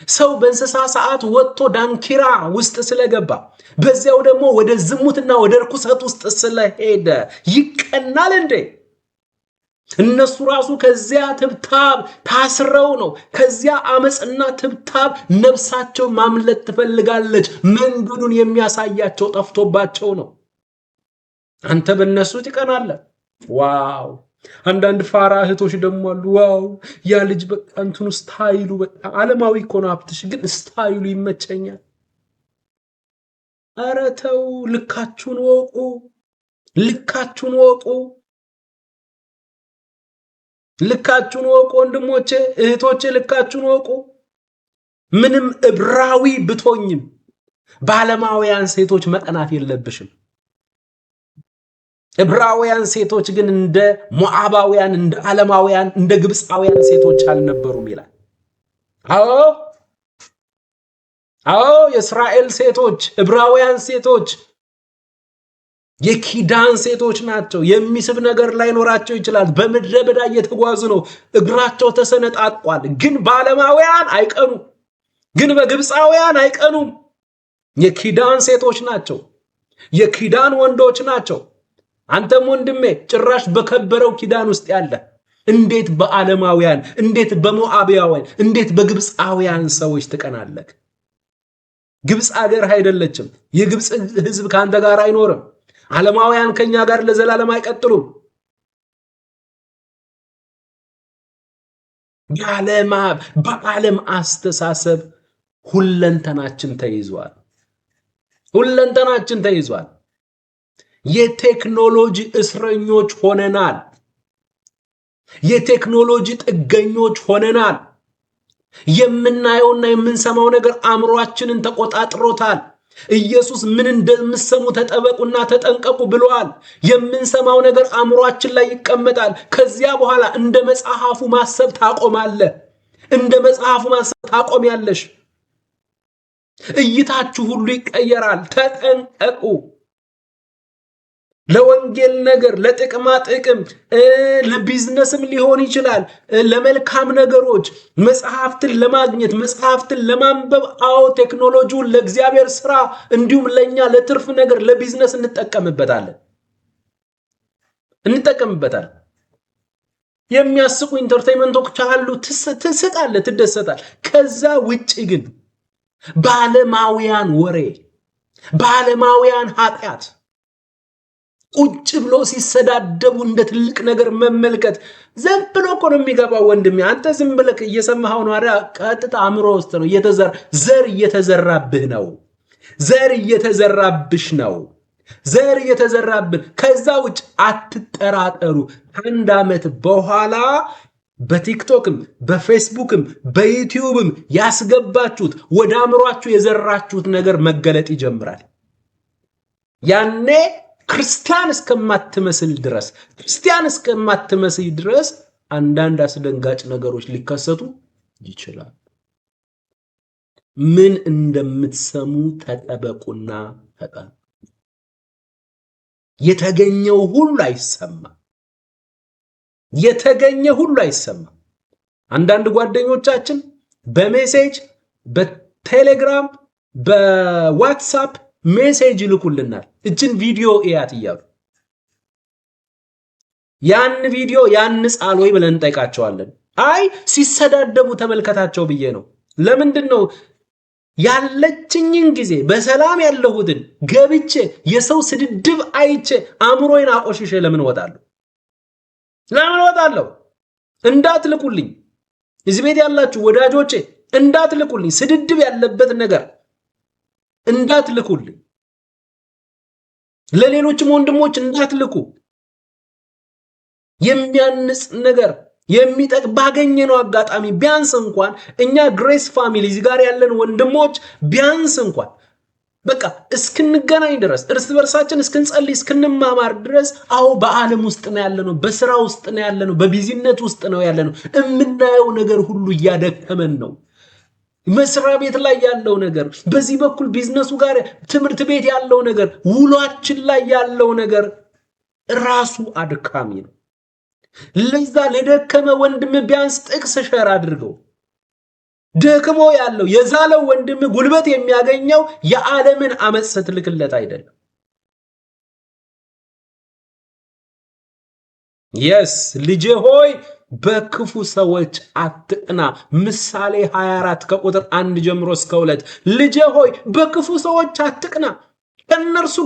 ሰው በእንስሳ ሰዓት ወጥቶ ዳንኪራ ውስጥ ስለገባ፣ በዚያው ደግሞ ወደ ዝሙትና ወደ ርኩሰት ውስጥ ስለሄደ ይቀናል እንዴ? እነሱ ራሱ ከዚያ ትብታብ ታስረው ነው። ከዚያ አመጽና ትብታብ ነፍሳቸው ማምለጥ ትፈልጋለች። መንገዱን የሚያሳያቸው ጠፍቶባቸው ነው። አንተ በእነሱ ትቀናለህ። ዋው! አንዳንድ ፋራ እህቶች ደግሞ አሉ። ዋው ያ ልጅ በቃ እንትኑ ስታይሉ በጣም ዓለማዊ እኮ ነው። ሀብትሽ ግን ስታይሉ ይመቸኛል። ኧረ ተው፣ ልካችሁን ወቁ። ልካችሁን ወቁ። ልካችሁን ወቁ ወንድሞቼ እህቶቼ፣ ልካችሁን ወቁ። ምንም ዕብራዊ ብትሆኝም በዓለማውያን ሴቶች መቀናት የለብሽም። ዕብራውያን ሴቶች ግን እንደ ሞዓባውያን፣ እንደ ዓለማውያን፣ እንደ ግብፃውያን ሴቶች አልነበሩም ይላል። አዎ የእስራኤል ሴቶች፣ ዕብራውያን ሴቶች የኪዳን ሴቶች ናቸው። የሚስብ ነገር ላይኖራቸው ይችላል። በምድረ በዳ እየተጓዙ ነው። እግራቸው ተሰነጣቋል። ግን በዓለማውያን አይቀኑም። ግን በግብፃውያን አይቀኑም። የኪዳን ሴቶች ናቸው። የኪዳን ወንዶች ናቸው። አንተም ወንድሜ ጭራሽ በከበረው ኪዳን ውስጥ ያለ እንዴት በዓለማውያን፣ እንዴት በሞዓባውያን፣ እንዴት በግብፃውያን ሰዎች ትቀናለህ? ግብፅ አገር አይደለችም። የግብፅ ሕዝብ ካንተ ጋር አይኖርም። ዓለማውያን ከኛ ጋር ለዘላለም አይቀጥሉም። በዓለም አስተሳሰብ ሁለንተናችን ተይዟል። ሁለንተናችን ተይዟል። የቴክኖሎጂ እስረኞች ሆነናል። የቴክኖሎጂ ጥገኞች ሆነናል። የምናየውና የምንሰማው ነገር አእምሯችንን ተቆጣጥሮታል። ኢየሱስ ምን እንደምትሰሙ ተጠበቁና ተጠንቀቁ ብለዋል። የምንሰማው ነገር አእምሯችን ላይ ይቀመጣል። ከዚያ በኋላ እንደ መጽሐፉ ማሰብ ታቆማለህ። እንደ መጽሐፉ ማሰብ ታቆሚያለሽ። እይታችሁ ሁሉ ይቀየራል። ተጠንቀቁ። ለወንጌል ነገር፣ ለጥቅማ ጥቅም፣ ለቢዝነስም ሊሆን ይችላል፣ ለመልካም ነገሮች መጽሐፍትን ለማግኘት መጽሐፍትን ለማንበብ፣ አዎ ቴክኖሎጂውን ለእግዚአብሔር ስራ እንዲሁም ለኛ ለትርፍ ነገር ለቢዝነስ እንጠቀምበታለን። የሚያስቁ ኢንተርቴይንመንቶች አሉ፣ ትስቃለህ፣ ትደሰታል። ከዛ ውጪ ግን በዓለማውያን ወሬ፣ በዓለማውያን ኃጢአት ቁጭ ብሎ ሲሰዳደቡ እንደ ትልቅ ነገር መመልከት ዝም ብሎ እኮ ነው የሚገባው። ወንድሜ አንተ ዝም ብለህ እየሰማኸው ነው አይደል? ቀጥታ አእምሮ ውስጥ ነው ዘር እየተዘራብህ ነው። ዘር እየተዘራብሽ ነው። ዘር እየተዘራብን። ከዛ ውጭ አትጠራጠሩ። ከአንድ ዓመት በኋላ በቲክቶክም በፌስቡክም በዩቲዩብም ያስገባችሁት ወደ አእምሯችሁ የዘራችሁት ነገር መገለጥ ይጀምራል። ያኔ ክርስቲያን እስከማትመስል ድረስ አንዳንድ አስደንጋጭ ነገሮች ሊከሰቱ ይችላል። ምን እንደምትሰሙ ተጠበቁና ተጠንቀቁ። የተገኘው ሁሉ አይሰማም። አንዳንድ ጓደኞቻችን በሜሴጅ በቴሌግራም በዋትስአፕ ሜሴጅ ይልኩልናል። እችን ቪዲዮ እያት እያሉ ያን ቪዲዮ ያንጻል ወይ ብለን እንጠይቃቸዋለን። አይ ሲሰዳደቡ ተመልከታቸው ብዬ ነው። ለምንድን ነው ያለችኝን ጊዜ በሰላም ያለሁትን ገብቼ የሰው ስድድብ አይቼ አእምሮዬን አቆሽሼ ለምን ወጣለሁ? እንዳትልኩልኝ። እዚህ ቤት ያላችሁ ወዳጆቼ እንዳትልኩልኝ። ስድድብ ያለበት ነገር እንዳትልኩልኝ። ለሌሎችም ወንድሞች እንዳትልኩ። የሚያንጽ ነገር የሚጠቅም ባገኘነው አጋጣሚ ቢያንስ እንኳን እኛ ግሬስ ፋሚሊ እዚህ ጋር ያለን ወንድሞች ቢያንስ እንኳን በቃ እስክንገናኝ ድረስ እርስ በርሳችን እስክንጸልይ እስክንማማር ድረስ አዎ በዓለም ውስጥ ነው ያለነው፣ በስራ ውስጥ ነው ያለነው፣ በቢዝነስ ውስጥ ነው ያለነው። የምናየው ነገር ሁሉ እያደከመን ነው። መስሪያ ቤት ላይ ያለው ነገር፣ በዚህ በኩል ቢዝነሱ ጋር ትምህርት ቤት ያለው ነገር፣ ውሏችን ላይ ያለው ነገር ራሱ አድካሚ ነው። ለዛ ለደከመ ወንድም ቢያንስ ጥቅስ ሸር አድርገው። ደክሞ ያለው የዛለው ወንድም ጉልበት የሚያገኘው የዓለምን አመጽ ስትልክለት አይደለም። ልጄ ሆይ በክፉ ሰዎች አትቅና። ምሳሌ 24 ከቁጥር 1 ጀምሮ እስከ 2 ልጄ ሆይ በክፉ ሰዎች አትቅና፣ ከነርሱ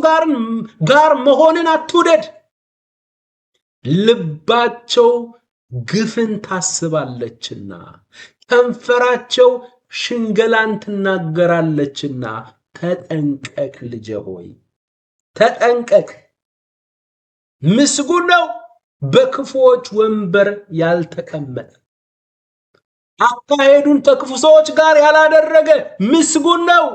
ጋር መሆንን አትውደድ። ልባቸው ግፍን ታስባለችና ከንፈራቸው ሽንገላን ትናገራለችና ተጠንቀቅ ልጄ ሆይ ተጠንቀቅ። ምስጉን ነው በክፉዎች ወንበር ያልተቀመጠ፣ አካሄዱን ከክፉ ሰዎች ጋር ያላደረገ ምስጉን ነው።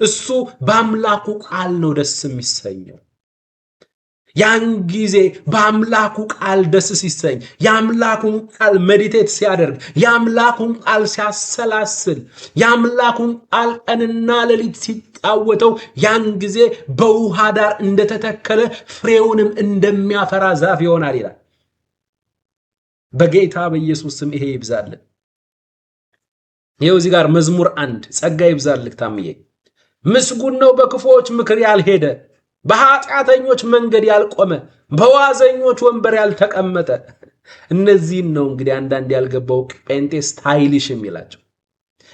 እሱ በአምላኩ ቃል ነው ደስ የሚሰኘው። ያን ጊዜ በአምላኩ ቃል ደስ ሲሰኝ፣ የአምላኩን ቃል ሜዲቴት ሲያደርግ፣ የአምላኩን ቃል ሲያሰላስል፣ የአምላኩን ቃል ቀንና ሌሊት ሲጫወተው፣ ያን ጊዜ በውሃ ዳር እንደተተከለ ፍሬውንም እንደሚያፈራ ዛፍ ይሆናል ይላል። በጌታ በኢየሱስ ስም ይሄ ይብዛልን። ይኸው እዚህ ጋር መዝሙር 1 ጸጋ ይብዛልክ ታምዬ። ምስጉን ነው በክፉዎች ምክር ያልሄደ፣ በኃጢአተኞች መንገድ ያልቆመ፣ በዋዘኞች ወንበር ያልተቀመጠ። እነዚህን ነው እንግዲህ አንዳንድ ያልገባው ጴንጤ ስታይሊሽ የሚላቸው።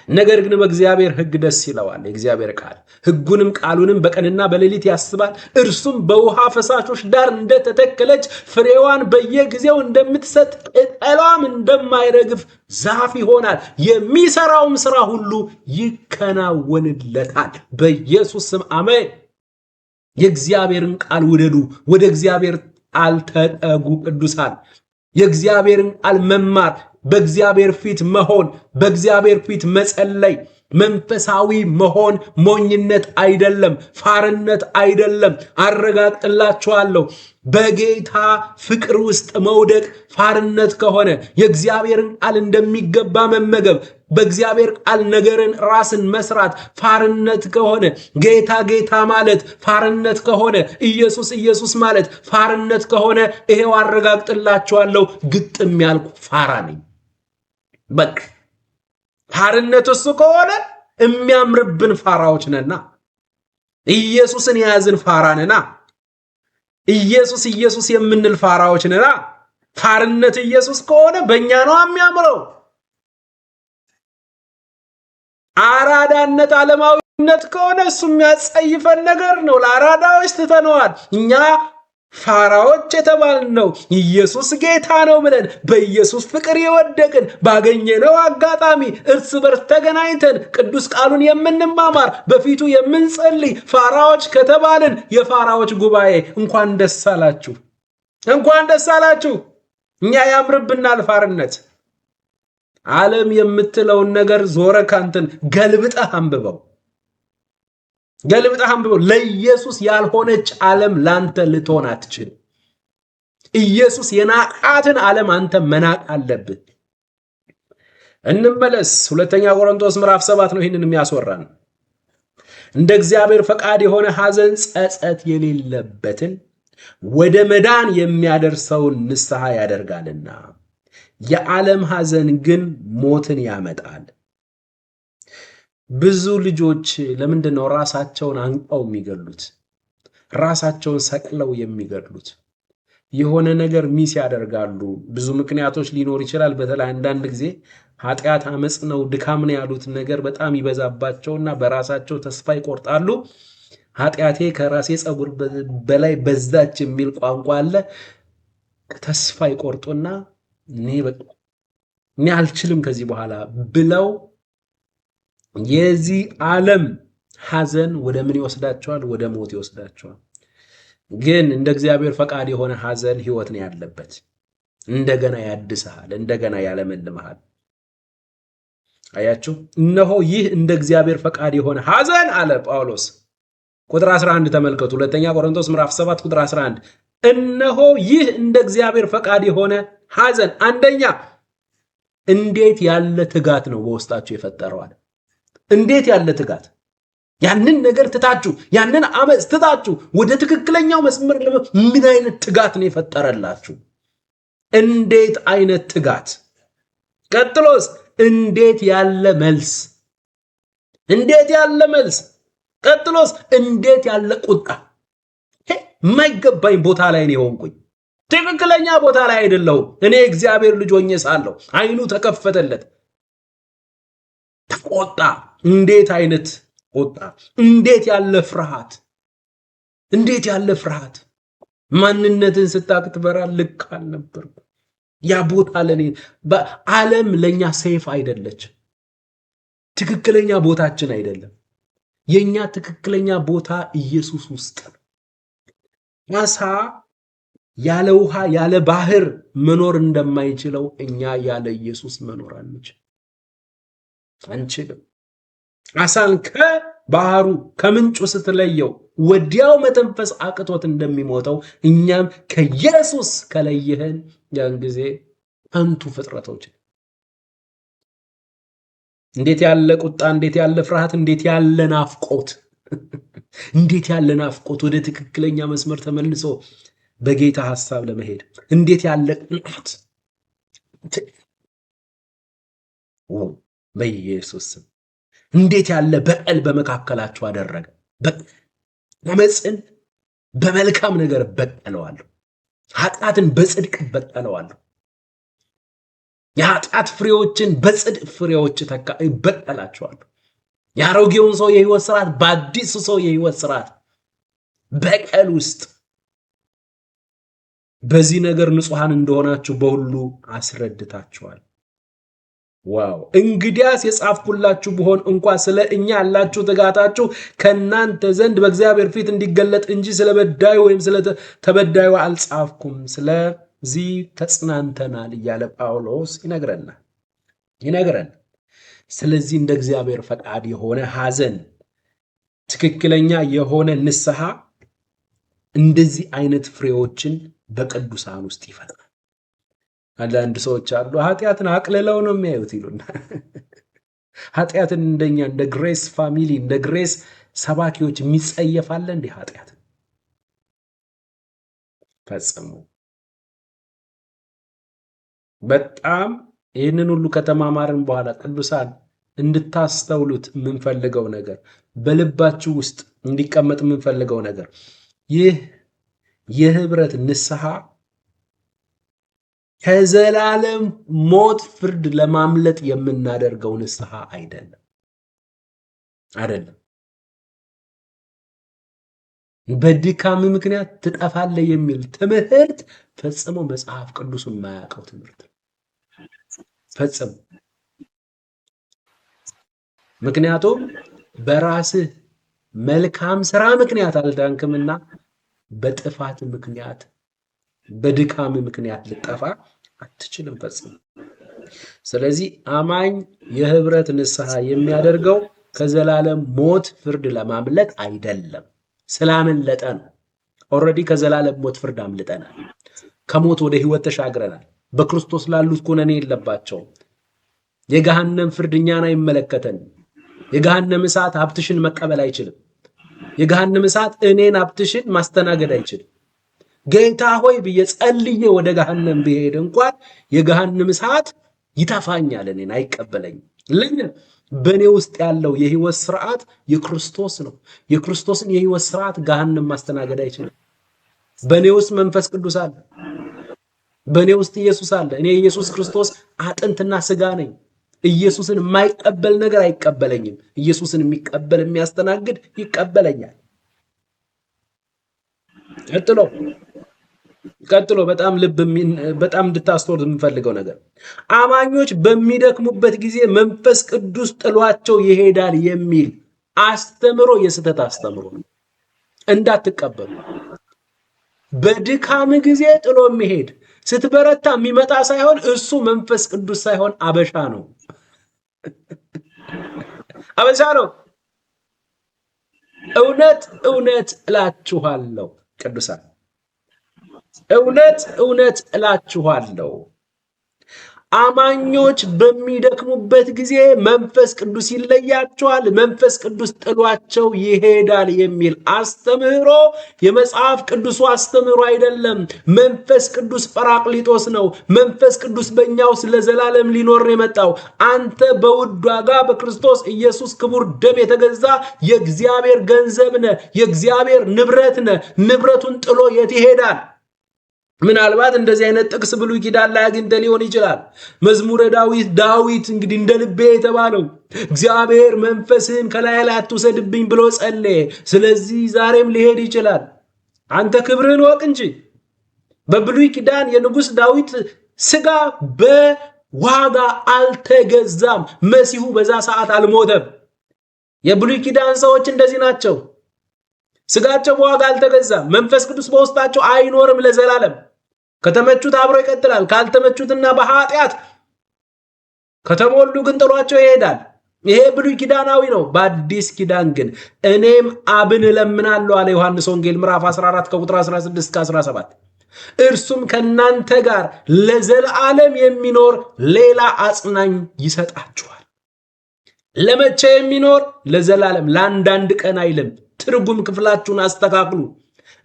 ነገር ግን በእግዚአብሔር ሕግ ደስ ይለዋል። የእግዚአብሔር ቃል ሕጉንም ቃሉንም በቀንና በሌሊት ያስባል። እርሱም በውሃ ፈሳሾች ዳር እንደተተከለች ፍሬዋን በየጊዜው እንደምትሰጥ ቅጠሏም እንደማይረግፍ ዛፍ ይሆናል። የሚሰራውም ስራ ሁሉ ይከናወንለታል። በኢየሱስ ስም አሜን። የእግዚአብሔርን ቃል ውደዱ። ወደ እግዚአብሔር ቃል ተጠጉ ቅዱሳን። የእግዚአብሔርን ቃል መማር፣ በእግዚአብሔር ፊት መሆን፣ በእግዚአብሔር ፊት መጸለይ፣ መንፈሳዊ መሆን ሞኝነት አይደለም፣ ፋርነት አይደለም። አረጋግጥላችኋለሁ። በጌታ ፍቅር ውስጥ መውደቅ ፋርነት ከሆነ የእግዚአብሔርን ቃል እንደሚገባ መመገብ፣ በእግዚአብሔር ቃል ነገርን ራስን መስራት ፋርነት ከሆነ፣ ጌታ ጌታ ማለት ፋርነት ከሆነ፣ ኢየሱስ ኢየሱስ ማለት ፋርነት ከሆነ፣ ይሄው አረጋግጥላችኋለሁ፣ ግጥም ያልኩ ፋራ ነኝ። በቃ ፋርነት እሱ ከሆነ የሚያምርብን ፋራዎች ነና፣ ኢየሱስን የያዝን ፋራ ነና፣ ኢየሱስ ኢየሱስ የምንል ፋራዎች ነና። ፋርነት ኢየሱስ ከሆነ በእኛ ነው የሚያምረው። አራዳነት ዓለማዊነት ከሆነ እሱ የሚያጸይፈን ነገር ነው። ለአራዳዎች ትተነዋል። እኛ ፋራዎች የተባልነው ኢየሱስ ጌታ ነው ብለን በኢየሱስ ፍቅር የወደቅን ባገኘነው አጋጣሚ እርስ በርስ ተገናኝተን ቅዱስ ቃሉን የምንማማር በፊቱ የምንጸልይ ፋራዎች ከተባልን የፋራዎች ጉባኤ እንኳን ደስ አላችሁ፣ እንኳን ደስ አላችሁ። እኛ ያምርብናል ፋርነት። ዓለም የምትለውን ነገር ዞረ ካንተን ገልብጠህ አንብበው፣ ገልብጠህ አንብበው። ለኢየሱስ ያልሆነች ዓለም ላንተ ልትሆን አትችል። ኢየሱስ የናቃትን ዓለም አንተ መናቅ አለብህ። እንመለስ። ሁለተኛ ቆሮንቶስ ምዕራፍ 7 ነው ይህንን የሚያስወራን። እንደ እግዚአብሔር ፈቃድ የሆነ ሐዘን ጸጸት የሌለበትን ወደ መዳን የሚያደርሰውን ንስሐ ያደርጋልና፣ የዓለም ሐዘን ግን ሞትን ያመጣል። ብዙ ልጆች ለምንድን ነው ራሳቸውን አንቀው የሚገሉት? ራሳቸውን ሰቅለው የሚገሉት? የሆነ ነገር ሚስ ያደርጋሉ። ብዙ ምክንያቶች ሊኖር ይችላል። በተለይ አንዳንድ ጊዜ ኃጢአት፣ አመጽ ነው፣ ድካም ነው ያሉት ነገር በጣም ይበዛባቸውና በራሳቸው ተስፋ ይቆርጣሉ። ኃጢአቴ ከራሴ ፀጉር በላይ በዛች የሚል ቋንቋ አለ። ተስፋ ይቆርጡና እኔ አልችልም ከዚህ በኋላ ብለው የዚህ ዓለም ሐዘን ወደ ምን ይወስዳቸዋል? ወደ ሞት ይወስዳቸዋል። ግን እንደ እግዚአብሔር ፈቃድ የሆነ ሐዘን ሕይወት ነው ያለበት። እንደገና ያድስሃል፣ እንደገና ያለመልምሃል። አያችሁ፣ እነሆ ይህ እንደ እግዚአብሔር ፈቃድ የሆነ ሐዘን አለ ጳውሎስ። ቁጥር 11 ተመልከቱ። ሁለተኛ ቆሮንቶስ ምዕራፍ 7 ቁጥር 11 እነሆ ይህ እንደ እግዚአብሔር ፈቃድ የሆነ ሐዘን። አንደኛ እንዴት ያለ ትጋት ነው በውስጣችሁ የፈጠረዋል? እንዴት ያለ ትጋት! ያንን ነገር ትታችሁ፣ ያንን አመጽ ትታችሁ ወደ ትክክለኛው መስመር ምን አይነት ትጋት ነው የፈጠረላችሁ? እንዴት አይነት ትጋት! ቀጥሎስ እንዴት ያለ መልስ! እንዴት ያለ መልስ! ቀጥሎስ እንዴት ያለ ቁጣ! የማይገባኝ ቦታ ላይ ነው የሆንኩኝ። ትክክለኛ ቦታ ላይ አይደለሁም። እኔ እግዚአብሔር ልጅ ሆኜ ሳለሁ አይኑ ተከፈተለት፣ ተቆጣ። እንዴት አይነት ቁጣ! እንዴት ያለ ፍርሃት! እንዴት ያለ ፍርሃት! ማንነትን ስታቅ ትበራል። ልክ አልነበርኩ። ያ ቦታ ለኔ በዓለም ለኛ ሴፍ አይደለች። ትክክለኛ ቦታችን አይደለም። የኛ ትክክለኛ ቦታ ኢየሱስ ውስጥ ነው። አሳ ያለ ውሃ ያለ ባህር መኖር እንደማይችለው እኛ ያለ ኢየሱስ መኖር አንችልም። አሳን ከባህሩ ከምንጩ ስትለየው ወዲያው መተንፈስ አቅቶት እንደሚሞተው እኛም ከኢየሱስ ከለየህን ያን ጊዜ አንቱ ፍጥረቶች። እንዴት ያለ ቁጣ! እንዴት ያለ ፍርሃት! እንዴት ያለ ናፍቆት! እንዴት ያለ ናፍቆት ወደ ትክክለኛ መስመር ተመልሶ በጌታ ሐሳብ ለመሄድ! እንዴት ያለ ቅንዓት! በኢየሱስ ስም እንዴት ያለ በቀል በመካከላችሁ አደረገ! አመፅን በመልካም ነገር በቀለዋለሁ፣ ኃጢአትን በጽድቅ በቀለዋለሁ። የኃጢአት ፍሬዎችን በጽድቅ ፍሬዎች በቀላቸዋለሁ። የአሮጌውን ሰው የህይወት ስርዓት በአዲስ ሰው የህይወት ስርዓት በቀል ውስጥ በዚህ ነገር ንጹሐን እንደሆናችሁ በሁሉ አስረድታችኋል። ዋው! እንግዲያስ የጻፍኩላችሁ ብሆን እንኳን ስለ እኛ ያላችሁ ትጋታችሁ ከእናንተ ዘንድ በእግዚአብሔር ፊት እንዲገለጥ እንጂ ስለ በዳዩ ወይም ስለ ተበዳዩ አልጻፍኩም። ስለዚህ ተጽናንተናል እያለ ጳውሎስ ይነግረናል። ስለዚህ እንደ እግዚአብሔር ፈቃድ የሆነ ሐዘን፣ ትክክለኛ የሆነ ንስሐ እንደዚህ አይነት ፍሬዎችን በቅዱሳን ውስጥ ይፈጥራል። አንዳንድ ሰዎች አሉ ኃጢአትን አቅልለው ነው የሚያዩት ይሉና ኃጢአትን እንደኛ እንደ ግሬስ ፋሚሊ እንደ ግሬስ ሰባኪዎች የሚጸየፋለ እንዴ? ኃጢአትን ፈጽሙ። በጣም ይህንን ሁሉ ከተማማርን በኋላ ቅዱሳን እንድታስተውሉት የምንፈልገው ነገር፣ በልባችሁ ውስጥ እንዲቀመጥ የምንፈልገው ነገር ይህ የህብረት ንስሐ ከዘላለም ሞት ፍርድ ለማምለጥ የምናደርገው ንስሐ አይደለም። በድካም ምክንያት ትጠፋለህ የሚል ትምህርት ፈጽሞ መጽሐፍ ቅዱስ የማያውቀው ትምህርት ፈጽሞ። ምክንያቱም በራስህ መልካም ስራ ምክንያት አልዳንክምና በጥፋት ምክንያት በድካም ምክንያት ልጠፋ አትችልም ፈጽሞ። ስለዚህ አማኝ የህብረት ንስሐ የሚያደርገው ከዘላለም ሞት ፍርድ ለማምለጥ አይደለም፣ ስላመለጠ ነው። ኦልሬዲ ከዘላለም ሞት ፍርድ አምልጠናል። ከሞት ወደ ህይወት ተሻግረናል። በክርስቶስ ላሉት ኩነኔ የለባቸውም። የገሃነም ፍርድ እኛን አይመለከተንም። የገሃነም እሳት ሀብትሽን መቀበል አይችልም። የገሃነም እሳት እኔን ሀብትሽን ማስተናገድ አይችልም። ጌታ ሆይ ብዬ ጸልዬ ወደ ገሃነም ብሄድ እንኳን የገሃነም እሳት ይተፋኛል፣ እኔን አይቀበለኝም። ለምን? በእኔ ውስጥ ያለው የህይወት ስርዓት የክርስቶስ ነው። የክርስቶስን የህይወት ስርዓት ገሃነም ማስተናገድ አይችልም። በእኔ ውስጥ መንፈስ ቅዱስ አለ። በእኔ ውስጥ ኢየሱስ አለ። እኔ ኢየሱስ ክርስቶስ አጥንትና ስጋ ነኝ። ኢየሱስን የማይቀበል ነገር አይቀበለኝም። ኢየሱስን የሚቀበል የሚያስተናግድ ይቀበለኛል። ቀጥሎ በጣም እንድታስተውሉ የምፈልገው ነገር አማኞች በሚደክሙበት ጊዜ መንፈስ ቅዱስ ጥሏቸው ይሄዳል የሚል አስተምሮ የስህተት አስተምሮ እንዳትቀበሉ። በድካም ጊዜ ጥሎ የሚሄድ ስትበረታ የሚመጣ ሳይሆን እሱ መንፈስ ቅዱስ ሳይሆን አበሻ ነው። አበሻ ነው። እውነት እውነት እላችኋለሁ ቅዱሳን፣ እውነት እውነት እላችኋለሁ አማኞች በሚደክሙበት ጊዜ መንፈስ ቅዱስ ይለያቸዋል፣ መንፈስ ቅዱስ ጥሏቸው ይሄዳል የሚል አስተምህሮ የመጽሐፍ ቅዱሱ አስተምህሮ አይደለም። መንፈስ ቅዱስ ጰራቅሊጦስ ነው። መንፈስ ቅዱስ በእኛ ውስጥ ለዘላለም ሊኖር የመጣው አንተ በውድ ዋጋ በክርስቶስ ኢየሱስ ክቡር ደም የተገዛ የእግዚአብሔር ገንዘብ ነህ፣ የእግዚአብሔር ንብረት ነህ። ንብረቱን ጥሎ የት ይሄዳል? ምናልባት እንደዚህ አይነት ጥቅስ ብሉይ ኪዳን ላይ አግኝተን ሊሆን ይችላል። መዝሙረ ዳዊት እንግዲህ እንደ ልቤ የተባለው እግዚአብሔር መንፈስህን ከላይ ላይ አትውሰድብኝ ብሎ ጸለየ። ስለዚህ ዛሬም ሊሄድ ይችላል። አንተ ክብርህን ወቅ እንጂ በብሉይ ኪዳን የንጉሥ ዳዊት ስጋ በዋጋ አልተገዛም። መሲሁ በዛ ሰዓት አልሞተም። የብሉይ ኪዳን ሰዎች እንደዚህ ናቸው። ስጋቸው በዋጋ አልተገዛም። መንፈስ ቅዱስ በውስጣቸው አይኖርም ለዘላለም። ከተመቹት አብሮ ይቀጥላል። ካልተመቹትና በኃጢአት ከተሞሉ ግን ጥሏቸው ይሄዳል። ይሄ ብሉይ ኪዳናዊ ነው። በአዲስ ኪዳን ግን እኔም አብን እለምናለሁ አለ ዮሐንስ ወንጌል ምዕራፍ 14 ከቁጥር 16 እስከ 17 እርሱም ከናንተ ጋር ለዘላለም የሚኖር ሌላ አጽናኝ ይሰጣችኋል። ለመቼ የሚኖር? ለዘላለም። ለአንዳንድ ቀን አይልም። ትርጉም ክፍላችሁን አስተካክሉ።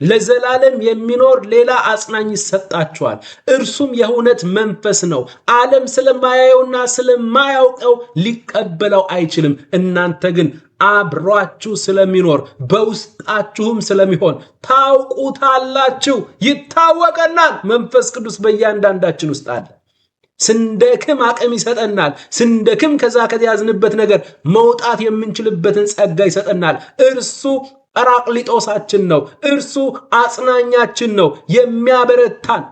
ለዘላለም የሚኖር ሌላ አጽናኝ ይሰጣችኋል። እርሱም የእውነት መንፈስ ነው። ዓለም ስለማያየውና ስለማያውቀው ሊቀበለው አይችልም። እናንተ ግን አብሯችሁ ስለሚኖር በውስጣችሁም ስለሚሆን ታውቁታላችሁ። ይታወቀናል። መንፈስ ቅዱስ በእያንዳንዳችን ውስጥ አለ። ስንደክም አቅም ይሰጠናል። ስንደክም ከዛ ከተያዝንበት ነገር መውጣት የምንችልበትን ጸጋ ይሰጠናል። እርሱ ጰራቅሊጦሳችን ነው። እርሱ አጽናኛችን ነው። የሚያበረታን፣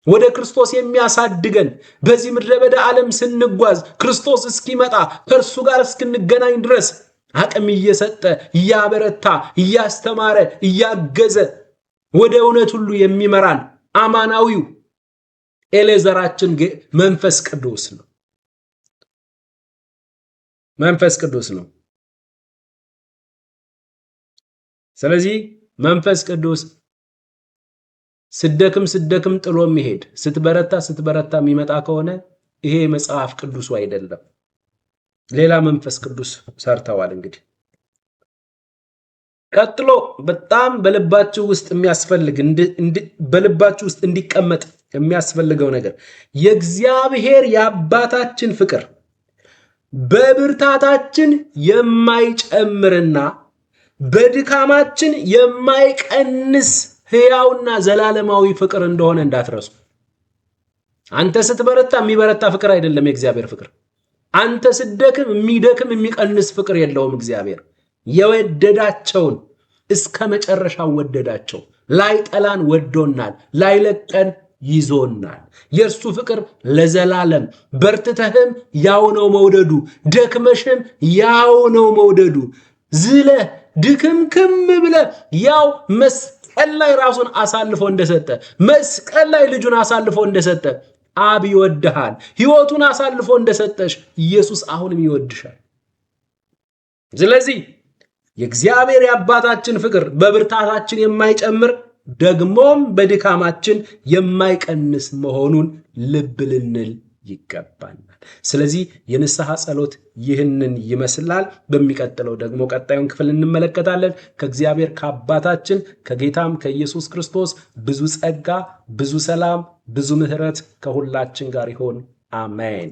ወደ ክርስቶስ የሚያሳድገን፣ በዚህ ምድረ በዳ ዓለም ስንጓዝ ክርስቶስ እስኪመጣ ከእርሱ ጋር እስክንገናኝ ድረስ አቅም እየሰጠ እያበረታ እያስተማረ እያገዘ ወደ እውነት ሁሉ የሚመራን አማናዊው ኤሌዘራችን መንፈስ ቅዱስ ነው። መንፈስ ቅዱስ ነው። ስለዚህ መንፈስ ቅዱስ ስደክም ጥሎ የሚሄድ ስትበረታ የሚመጣ ከሆነ ይሄ መጽሐፍ ቅዱሱ አይደለም፣ ሌላ መንፈስ ቅዱስ ሰርተዋል። እንግዲህ ቀጥሎ በጣም በልባችሁ ውስጥ የሚያስፈልግ በልባችሁ ውስጥ እንዲቀመጥ የሚያስፈልገው ነገር የእግዚአብሔር የአባታችን ፍቅር በብርታታችን የማይጨምርና በድካማችን የማይቀንስ ሕያውና ዘላለማዊ ፍቅር እንደሆነ እንዳትረሱ። አንተ ስትበረታ የሚበረታ ፍቅር አይደለም የእግዚአብሔር ፍቅር። አንተ ስትደክም የሚደክም የሚቀንስ ፍቅር የለውም እግዚአብሔር። የወደዳቸውን እስከ መጨረሻው ወደዳቸው። ላይጠላን ወዶናል፣ ላይለቀን ይዞናል። የእርሱ ፍቅር ለዘላለም። በርትተህም ያው ነው መውደዱ፣ ደክመሽም ያው ነው መውደዱ። ዝለህ ድክምክም ብለህ ያው መስቀል ላይ ራሱን አሳልፎ እንደሰጠ፣ መስቀል ላይ ልጁን አሳልፎ እንደሰጠ አብ ይወድሃል። ሕይወቱን አሳልፎ እንደሰጠሽ ኢየሱስ አሁንም ይወድሻል። ስለዚህ የእግዚአብሔር የአባታችን ፍቅር በብርታታችን የማይጨምር ደግሞም በድካማችን የማይቀንስ መሆኑን ልብ ልንል ይገባናል። ስለዚህ የንስሐ ጸሎት ይህንን ይመስላል። በሚቀጥለው ደግሞ ቀጣዩን ክፍል እንመለከታለን። ከእግዚአብሔር ከአባታችን ከጌታም ከኢየሱስ ክርስቶስ ብዙ ጸጋ፣ ብዙ ሰላም፣ ብዙ ምሕረት ከሁላችን ጋር ይሆን። አሜን።